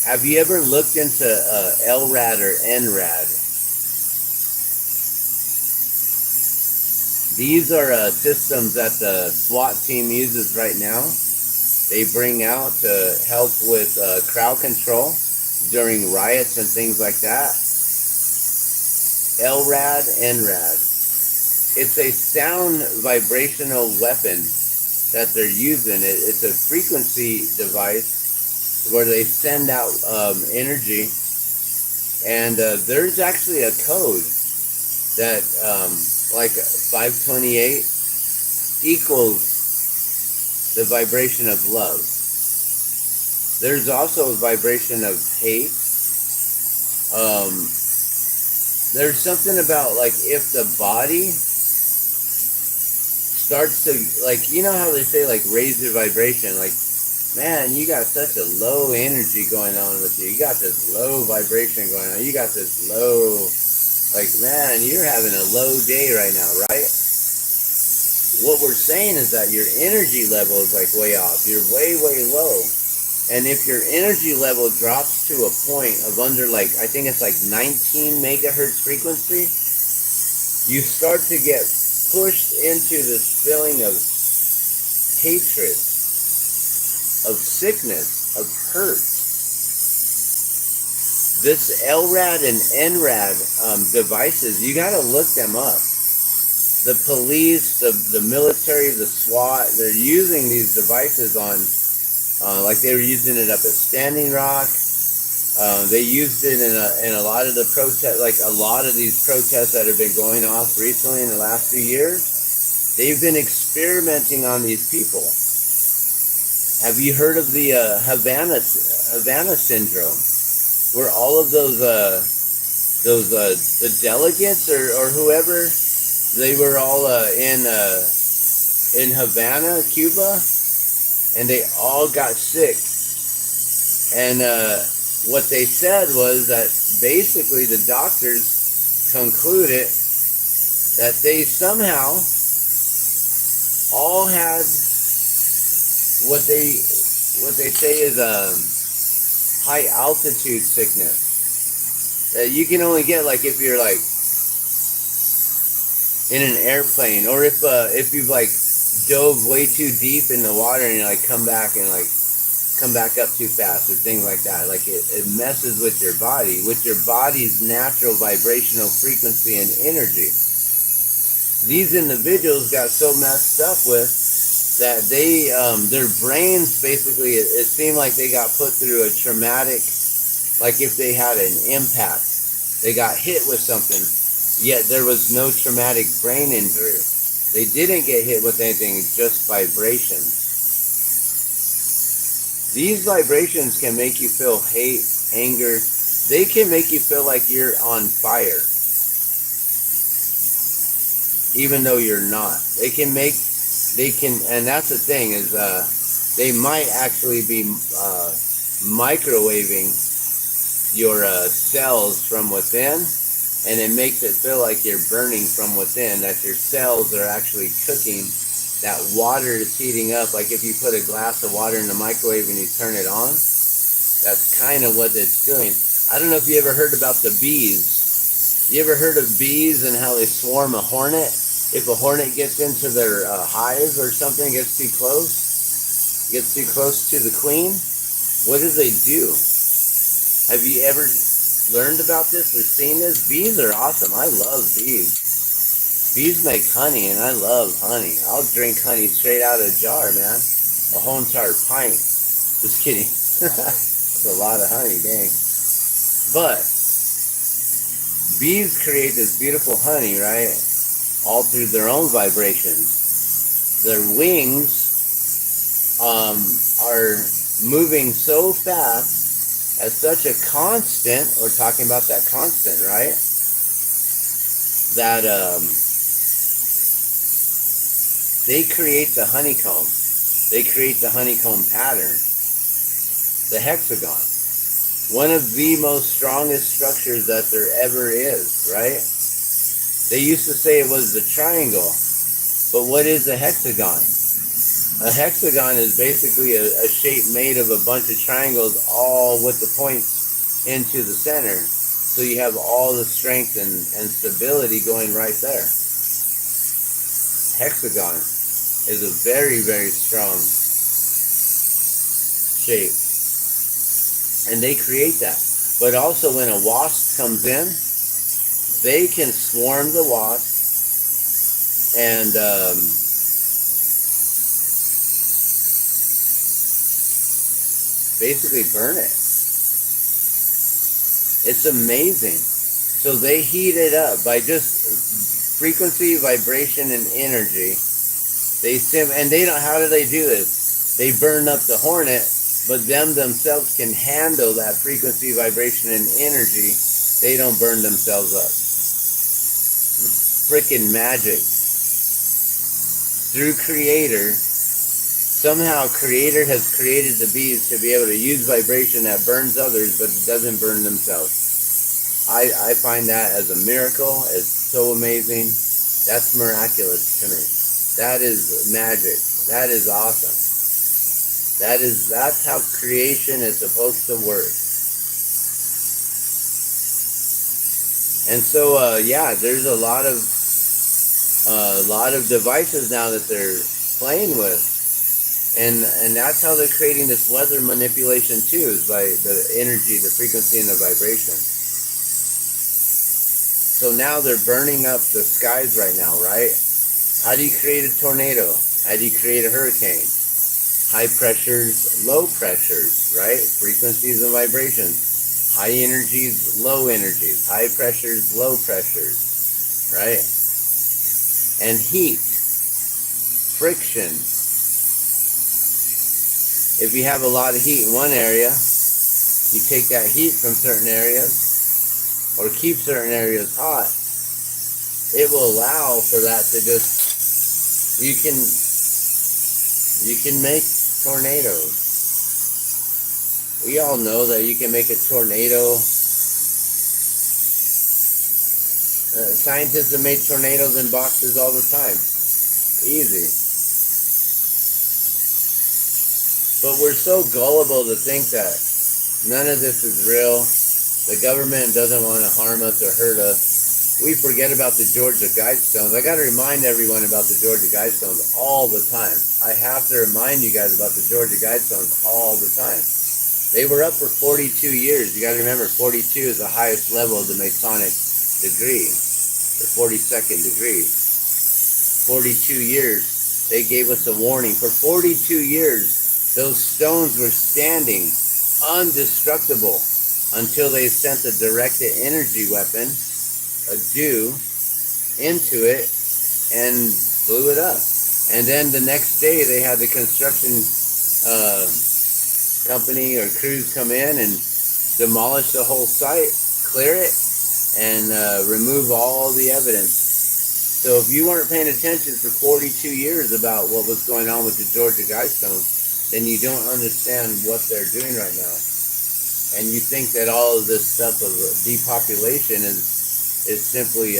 Have you ever looked into LRAD or NRAD? These are systems that the SWAT team uses right now. They bring out to help with crowd control during riots and things like that. LRAD, NRAD. It's a sound vibrational weapon that they're using. It's a frequency device where they send out energy, and there's actually a code that like 528 equals the vibration of love. There's also a vibration of hate. Um, there's something about like if the body starts to like how they say like raise your vibration, like man, you got such a low energy going on with you. You got this low vibration going on. You got this low, like man, you're having a low day right now, right? What we're saying is that your energy level is like way off. You're way low. And if your energy level drops to a point of under like, I think it's like 19 megahertz frequency, you start to get pushed into this feeling of hatred, of sickness, of hurt. This LRAD and NRAD devices, you got to look them up. The police, the military, the SWAT, they're using these devices on, like they were using it up at Standing Rock. They used it in a lot of the protests, like a lot of these protests that have been going off recently in the last few years. They've been experimenting on these people. Have you heard of the Havana syndrome, where all of those the delegates or whoever, they were all in Havana, Cuba, and they all got sick. And what they said was that basically the doctors concluded that they somehow all had what they say is high altitude sickness that you can only get like if you're like in an airplane, or if you've like dove way too deep in the water and you like come back up too fast or things like that. Like it messes with your body's natural vibrational frequency and energy. These individuals got so messed up with that they their brains basically, it seemed like they got put through a traumatic, like if they had an impact, they got hit with something, yet there was no traumatic brain injury. They didn't get hit with anything, just vibrations. These vibrations can make you feel hate, anger. They can make you feel like you're on fire, even though you're not. And that's the thing is, they might actually be microwaving your cells from within, and it makes it feel like you're burning from within, that your cells are actually cooking, that water is heating up. Like if you put a glass of water in the microwave and you turn it on, that's kind of what it's doing. I don't know if you ever heard about the bees. You ever heard of bees and how they swarm a hornet? If a hornet gets into their hive or something, gets too close to the queen, what do? Have you ever learned about this or seen this? Bees are awesome. I love bees. Bees make honey, and I love honey. I'll drink honey straight out of a jar, man. A whole entire pint. Just kidding. It's a lot of honey, dang. But bees create this beautiful honey, right? All through their own vibrations. Their wings are moving so fast at such a constant. We're talking about that constant, right? That they create the honeycomb. They create the honeycomb pattern, the hexagon. One of the most strongest structures that there ever is, right? They used to say it was the triangle, but what is a hexagon? A hexagon is basically a shape made of a bunch of triangles, all with the points into the center. So you have all the strength and stability going right there. Hexagon is a very, very strong shape. And they create that. But also when a wasp comes in, they can swarm the wasp and basically burn it. It's amazing. So they heat it up by just frequency, vibration, and energy. And they don't. How do they do this? They burn up the hornet, but them themselves can handle that frequency, vibration, and energy. They don't burn themselves up. It's freaking magic. Through Creator, somehow Creator has created the bees to be able to use vibration that burns others, but it doesn't burn themselves. I find that as a miracle. It's so amazing. That's miraculous to me. That is magic. That is awesome. That's how creation is supposed to work. And so yeah, there's a lot of devices now that they're playing with. And that's how they're creating this weather manipulation too, is by the energy, the frequency, and the vibration. So now they're burning up the skies right now, right? How do you create a tornado? How do you create a hurricane? High pressures, low pressures, right? Frequencies and vibrations. High energies, low energies. High pressures, low pressures, right? And heat, friction. If you have a lot of heat in one area, you take that heat from certain areas or keep certain areas hot, it will allow for that to just, you can make tornadoes. We all know that you can make a tornado. Scientists have made tornadoes in boxes all the time. Easy. But we're so gullible to think that none of this is real. The government doesn't want to harm us or hurt us. We forget about the Georgia Guidestones. I got to remind everyone about the Georgia Guidestones all the time. I have to remind you guys about the Georgia Guidestones all the time. They were up for 42 years. You got to remember, 42 is the highest level of the Masonic degree, the 42nd degree. 42 years. They gave us a warning. For 42 years, those stones were standing indestructible until they sent a directed energy weapon, a dew, into it and blew it up. And then the next day they had the construction company or crews come in and demolish the whole site, clear it, and remove all the evidence. So if you weren't paying attention for 42 years about what was going on with the Georgia Guidestones, then you don't understand what they're doing right now. And you think that all of this stuff of depopulation is simply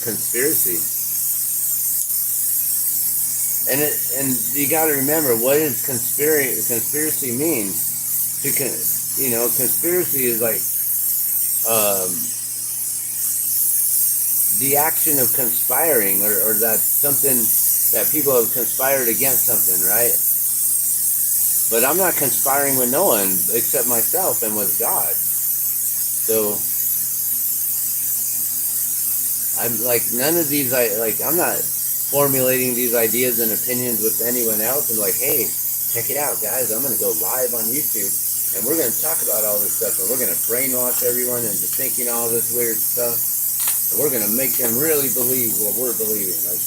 conspiracy. And you got to remember, what does conspiracy mean? Conspiracy is like the action of conspiring, or that something that people have conspired against something, right? But I'm not conspiring with no one except myself and with God. So I'm like, none of these, I'm not formulating these ideas and opinions with anyone else and like, hey, check it out, guys. I'm going to go live on YouTube, and we're going to talk about all this stuff, and we're going to brainwash everyone into thinking all this weird stuff, and we're going to make them really believe what we're believing. Like,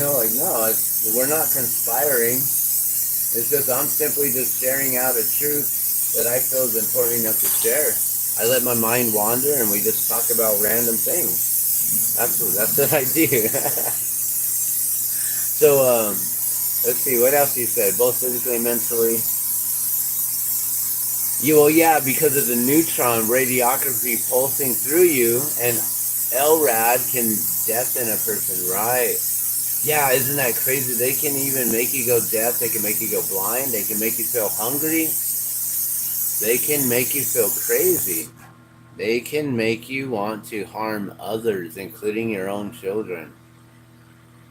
like, no, we're not conspiring. It's just I'm simply just sharing out a truth that I feel is important enough to share. I let my mind wander, and we just talk about random things. That's what I do. So, let's see, what else you said? Both physically and mentally. Well, yeah, because of the neutron radiography pulsing through you, and LRAD can deafen a person, right? Yeah, isn't that crazy? They can even make you go deaf. They can make you go blind. They can make you feel hungry. They can make you feel crazy. They can make you want to harm others, including your own children.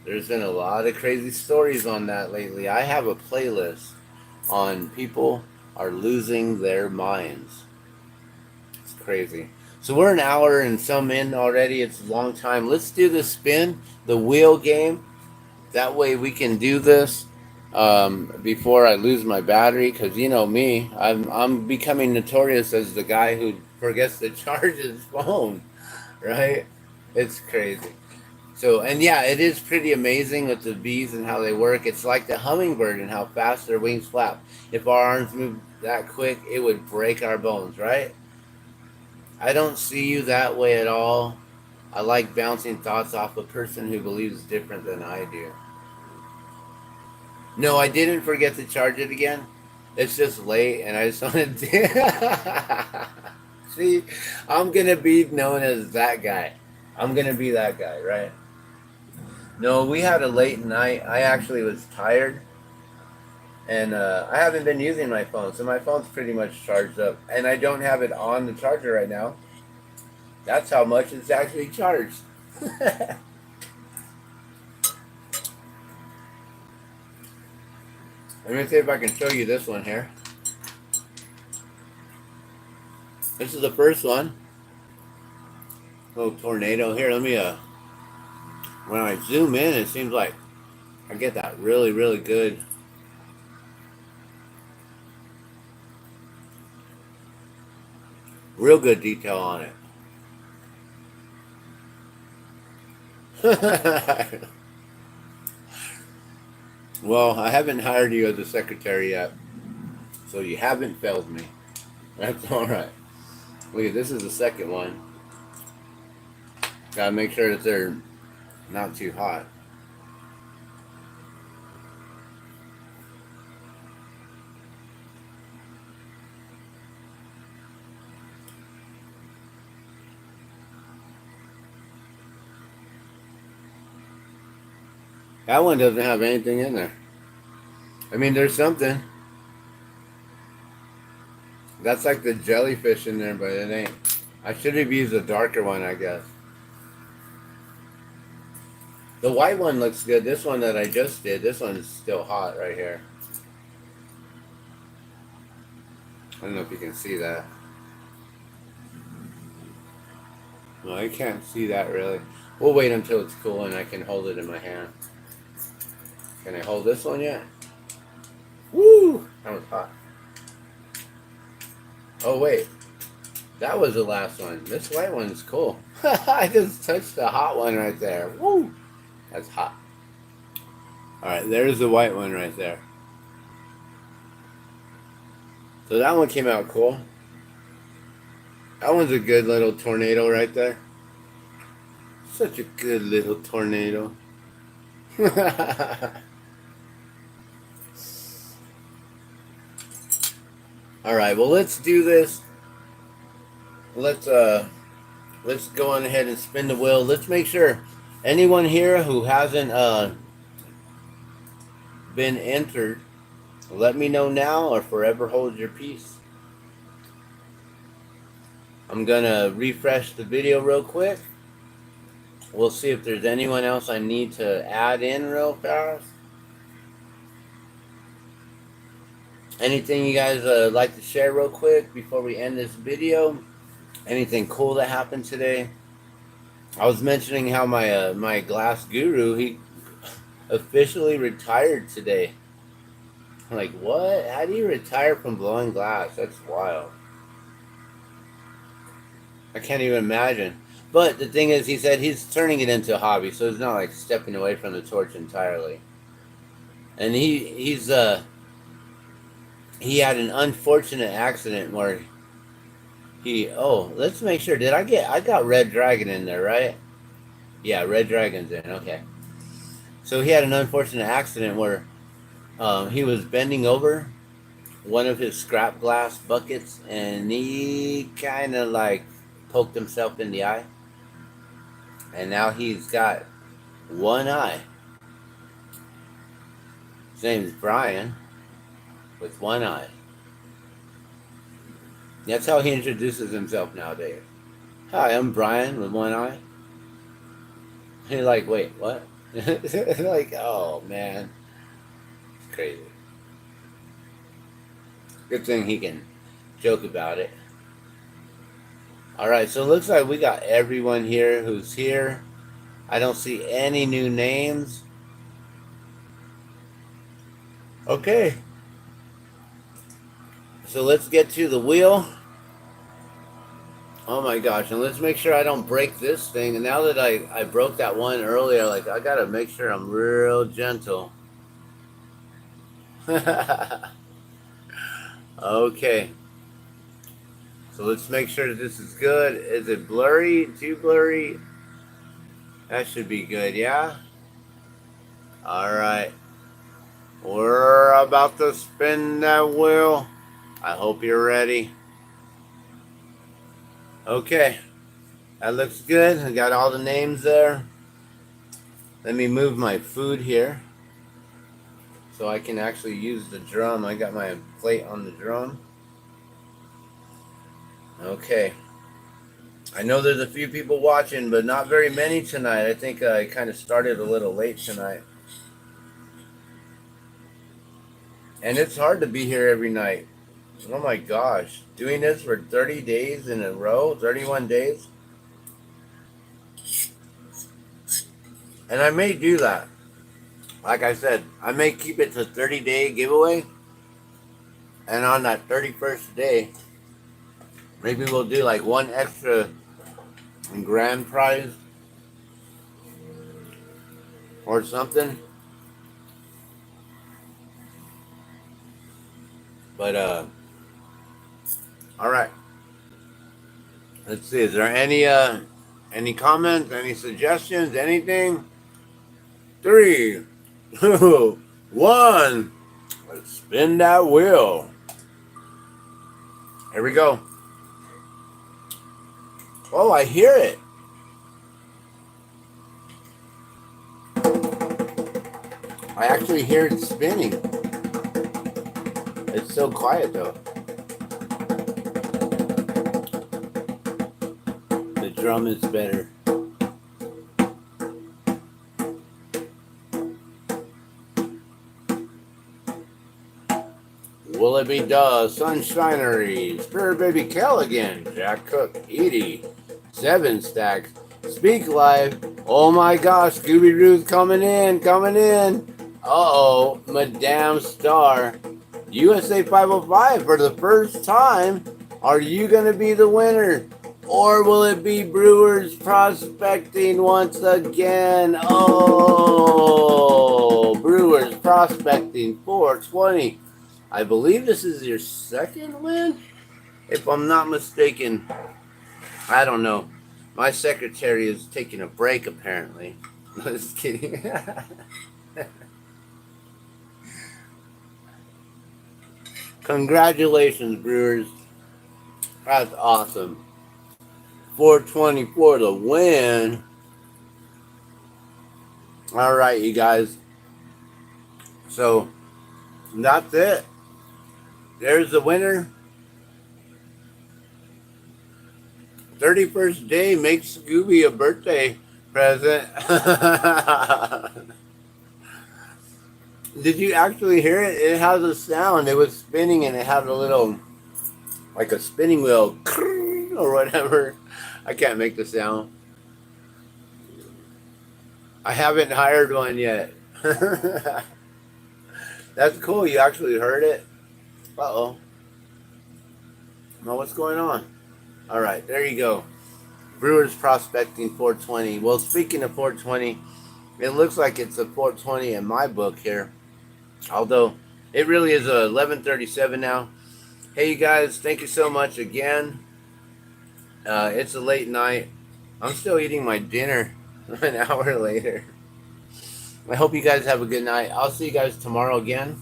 There's been a lot of crazy stories on that lately. I have a playlist on people are losing their minds. It's crazy. So we're an hour and some in already. It's a long time. Let's do the spin, the wheel game. That way we can do this before I lose my battery. Because you know me, I'm becoming notorious as the guy who forgets to charge his phone. Right? It's crazy. So, and yeah, it is pretty amazing with the bees and how they work. It's like the hummingbird and how fast their wings flap. If our arms move that quick, it would break our bones, right? I don't see you that way at all. I like bouncing thoughts off a person who believes different than I do. No, I didn't forget to charge it again. It's just late, and I just wanted to... See, I'm going to be known as that guy. I'm going to be that guy, right? No, we had a late night. I actually was tired, and I haven't been using my phone, so my phone's pretty much charged up, and I don't have it on the charger right now. That's how much it's actually charged. Let me see if I can show you this one here. This is the first one. Little tornado here. Let me when I zoom in, it seems like I get that really, really good real good detail on it. Well, I haven't hired you as a secretary yet, so you haven't failed me. That's all right. Look at this is the second one. Gotta make sure that they're not too hot. That one doesn't have anything in there. I mean, there's something. That's like the jellyfish in there, but it ain't. I should have used a darker one, I guess. The white one looks good. This one that I just did, this one's still hot right here. I don't know if you can see that. No, I can't see that really. We'll wait until it's cool and I can hold it in my hand. Can I hold this one yet? Woo! That was hot. Oh wait, that was the last one. This white one's cool. I just touched the hot one right there. Woo! That's hot. Alright, there's the white one right there. So that one came out cool. That one's a good little tornado right there. Such a good little tornado. Alright, well let's do this. Let's go on ahead and spin the wheel. Let's make sure anyone here who hasn't been entered, let me know now or forever hold your peace. I'm gonna refresh the video real quick. We'll see if there's anyone else I need to add in real fast. Anything you guys like to share real quick before we end this video? Anything cool that happened today? I was mentioning how my glass guru, he officially retired today. Like, what? How do you retire from blowing glass? That's wild. I can't even imagine. But the thing is, he said he's turning it into a hobby, so it's not like stepping away from the torch entirely. And he had an unfortunate accident where let's make sure. I got Red Dragon in there, right? Yeah, Red Dragon's in. Okay. So he had an unfortunate accident where he was bending over one of his scrap glass buckets, and he kind of like poked himself in the eye, and now he's got one eye. His name is Brian with one eye. That's how he introduces himself nowadays. Hi, I'm Brian with one eye. You're like, wait, what? Like, oh man, it's crazy. Good thing he can joke about it. All right, so it looks like we got everyone here who's here. I don't see any new names. Okay. So let's get to the wheel. Oh my gosh, and let's make sure I don't break this thing. And now that I broke that one earlier, like I gotta make sure I'm real gentle. Okay. So let's make sure that this is good. Is it blurry? Too blurry? That should be good, yeah? Alright. We're about to spin that wheel. I hope you're ready. Okay. That looks good. I got all the names there. Let me move my food here so I can actually use the drum. I got my plate on the drum. Okay. I know there's a few people watching, but not very many tonight. I think I kind of started a little late tonight. And it's hard to be here every night. Oh my gosh. Doing this for 30 days in a row, 31 days. And I may do that. Like I said, I may keep it to 30-day giveaway. And on that 31st day, maybe we'll do like one extra grand prize or something. But all right. Let's see. Is there any comments, any suggestions, anything? 3, 2, 1. Let's spin that wheel. Here we go. Oh, I hear it. I actually hear it spinning. It's so quiet though. The drum is better. Will it be Duh, Sunshinery, Spirit Baby Callaghan, Jack Cook, Edie, 7 Stacks, Speak Live. Oh my gosh, Scooby-Doo's coming in. Uh-oh, Madame Star. USA 505 for the first time. Are you going to be the winner? Or will it be Brewers Prospecting once again? Oh, Brewers Prospecting 420. I believe this is your second win, if I'm not mistaken. I don't know. My secretary is taking a break, apparently. Just kidding. Congratulations, Brewers. That's awesome. 420 for the win. All right, you guys. So, that's it. There's the winner. 31st day makes Scooby a birthday present. Did you actually hear it? It has a sound. It was spinning and it had a little, like a spinning wheel or whatever. I can't make the sound. I haven't hired one yet. That's cool. You actually heard it. Uh-oh. Well, what's going on? All right, there you go. Brewers Prospecting 420. Well, speaking of 420, it looks like it's a 420 in my book here. Although it really is a 11:37 now. Hey, you guys, thank you so much again. It's a late night. I'm still eating my dinner an hour later. I hope you guys have a good night. I'll see you guys tomorrow again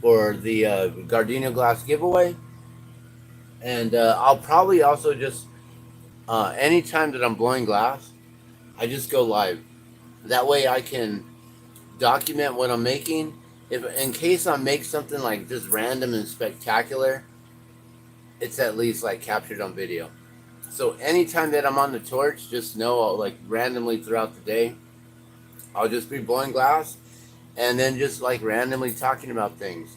for the GardunoGlass giveaway. And I'll probably also just, anytime that I'm blowing glass, I just go live. That way I can document what I'm making. If in case I make something like just random and spectacular, it's at least like captured on video. So anytime that I'm on the torch, just know like randomly throughout the day, I'll just be blowing glass and then just like randomly talking about things.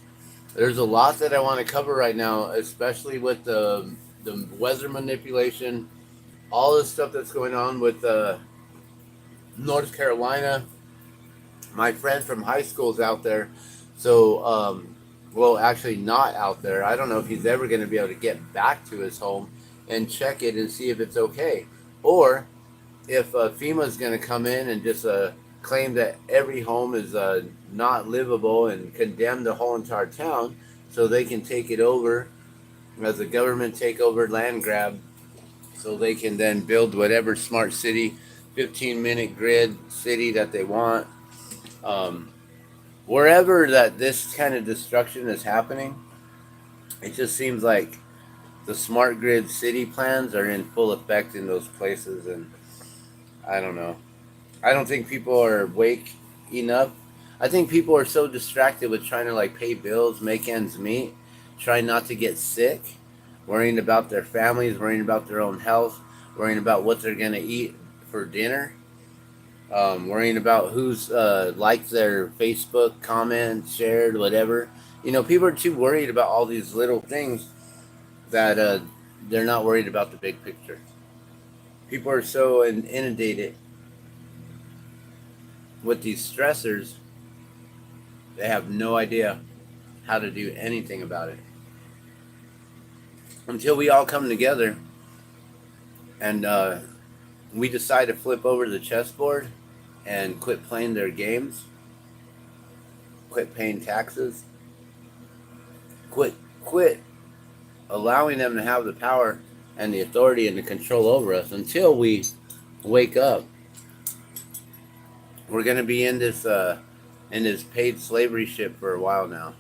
There's a lot that I want to cover right now, especially with the weather manipulation, all the stuff that's going on with North Carolina. My friend from high school is out there, so well, actually not out there. I don't know if he's ever going to be able to get back to his home and check it and see if it's okay, or if FEMA is going to come in and just claim that every home is not livable and condemn the whole entire town, so they can take it over as a government takeover land grab, so they can then build whatever smart city, 15-minute grid city that they want. Wherever that this kind of destruction is happening, it just seems like the smart grid city plans are in full effect in those places, and I don't know. I don't think people are awake enough. I think people are so distracted with trying to like pay bills, make ends meet, trying not to get sick, worrying about their families, worrying about their own health, worrying about what they're gonna eat for dinner, worrying about who's liked their Facebook comment, shared, whatever. You know, people are too worried about all these little things that they're not worried about the big picture. People are so inundated with these stressors, they have no idea how to do anything about it. Until we all come together and we decide to flip over the chessboard and quit playing their games, quit paying taxes, quit allowing them to have the power and the authority and the control over us. Until we wake up, we're going to be in this paid slavery ship for a while now.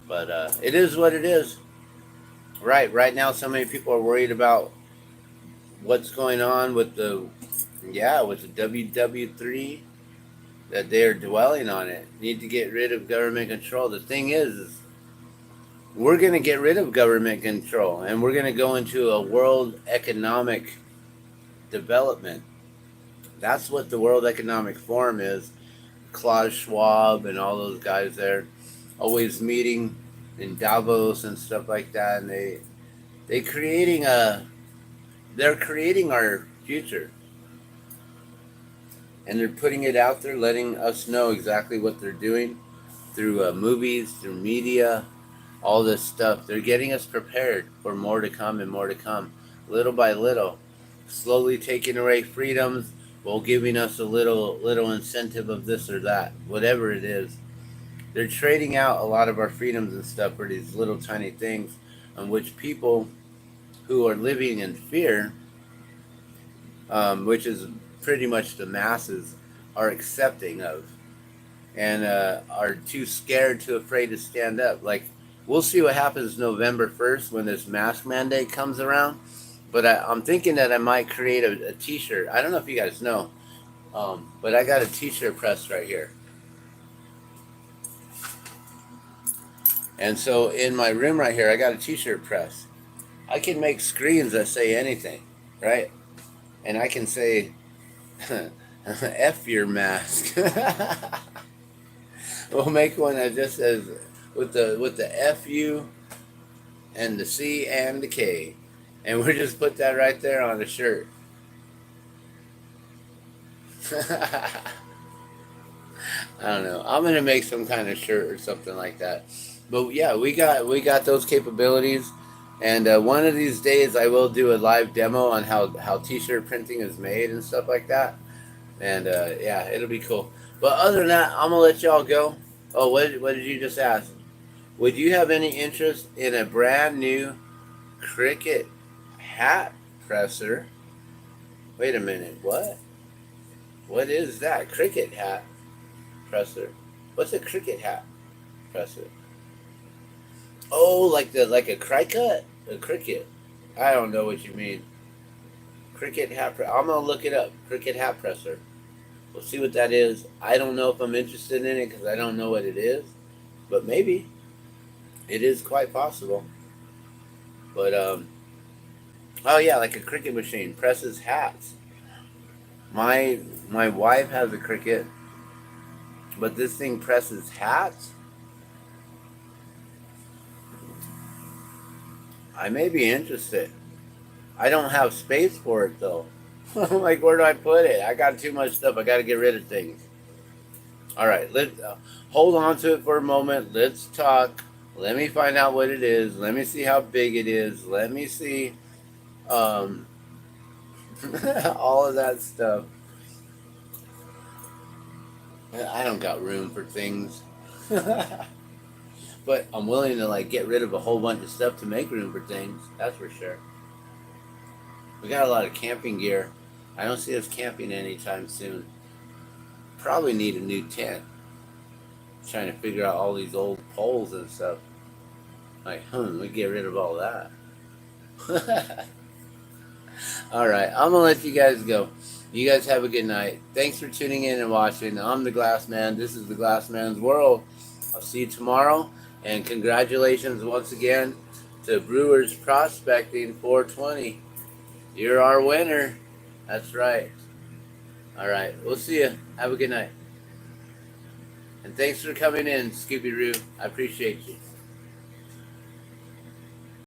But it is what it is. Right now, so many people are worried about what's going on with the WW3, that they're dwelling on it. Need to get rid of government control. The thing is we're going to get rid of government control, and we're going to go into a world economic development. That's what the World Economic Forum is. Klaus Schwab and all those guys there, always meeting in Davos and stuff like that, and they're creating our future, and they're putting it out there, letting us know exactly what they're doing through movies, through media, all this stuff. They're getting us prepared for more to come and more to come, little by little, slowly taking away freedoms while giving us a little incentive of this or that, whatever it is. They're trading out a lot of our freedoms and stuff for these little tiny things, on which people who are living in fear, which is pretty much the masses, are accepting of, and are too scared, too afraid to stand up. Like, we'll see what happens November 1st when this mask mandate comes around. But I'm thinking that I might create a t-shirt. I don't know if you guys know, but I got a t-shirt press right here. And so in my room right here, I got a t-shirt press. I can make screens that say anything, right? And I can say, F your mask. We'll make one that just says, with the FU and the C and the K. And we'll just put that right there on the shirt. I don't know. I'm gonna make some kind of shirt or something like that. But yeah, we got those capabilities, and one of these days I will do a live demo on how t-shirt printing is made and stuff like that. And yeah, it'll be cool. But other than that, I'm gonna let y'all go. Oh, what did you just ask? Would you have any interest in a brand new Cricut hat presser? Wait a minute, what? What is that? Cricut hat presser. What's a Cricut hat presser? Oh, like a Cricut? A Cricut. I don't know what you mean. Cricut hat I'm gonna look it up. Cricut hat presser. We'll see what that is. I don't know if I'm interested in it because I don't know what it is. But maybe. It is quite possible. But oh yeah, like a Cricut machine presses hats. My wife has a Cricut, but this thing presses hats. I may be interested. I don't have space for it though. Like, where do I put it? I got too much stuff. I got to get rid of things. All right, let's hold on to it for a moment. Let's talk. Let me find out what it is. Let me see how big it is. Let me see um, all of that stuff. I don't got room for things. But I'm willing to like get rid of a whole bunch of stuff to make room for things. That's for sure. We got a lot of camping gear. I don't see us camping anytime soon. Probably need a new tent. Trying to figure out all these old poles and stuff. Like, we get rid of all that. All right, I'm gonna let you guys go. You guys have a good night. Thanks for tuning in and watching. I'm the Glass Man. This is the Glass Man's World. I'll see you tomorrow. And congratulations once again to Brewers Prospecting 420. You're our winner. That's right. All right, we'll see you. Have a good night. And thanks for coming in, Scooby Roo. I appreciate you.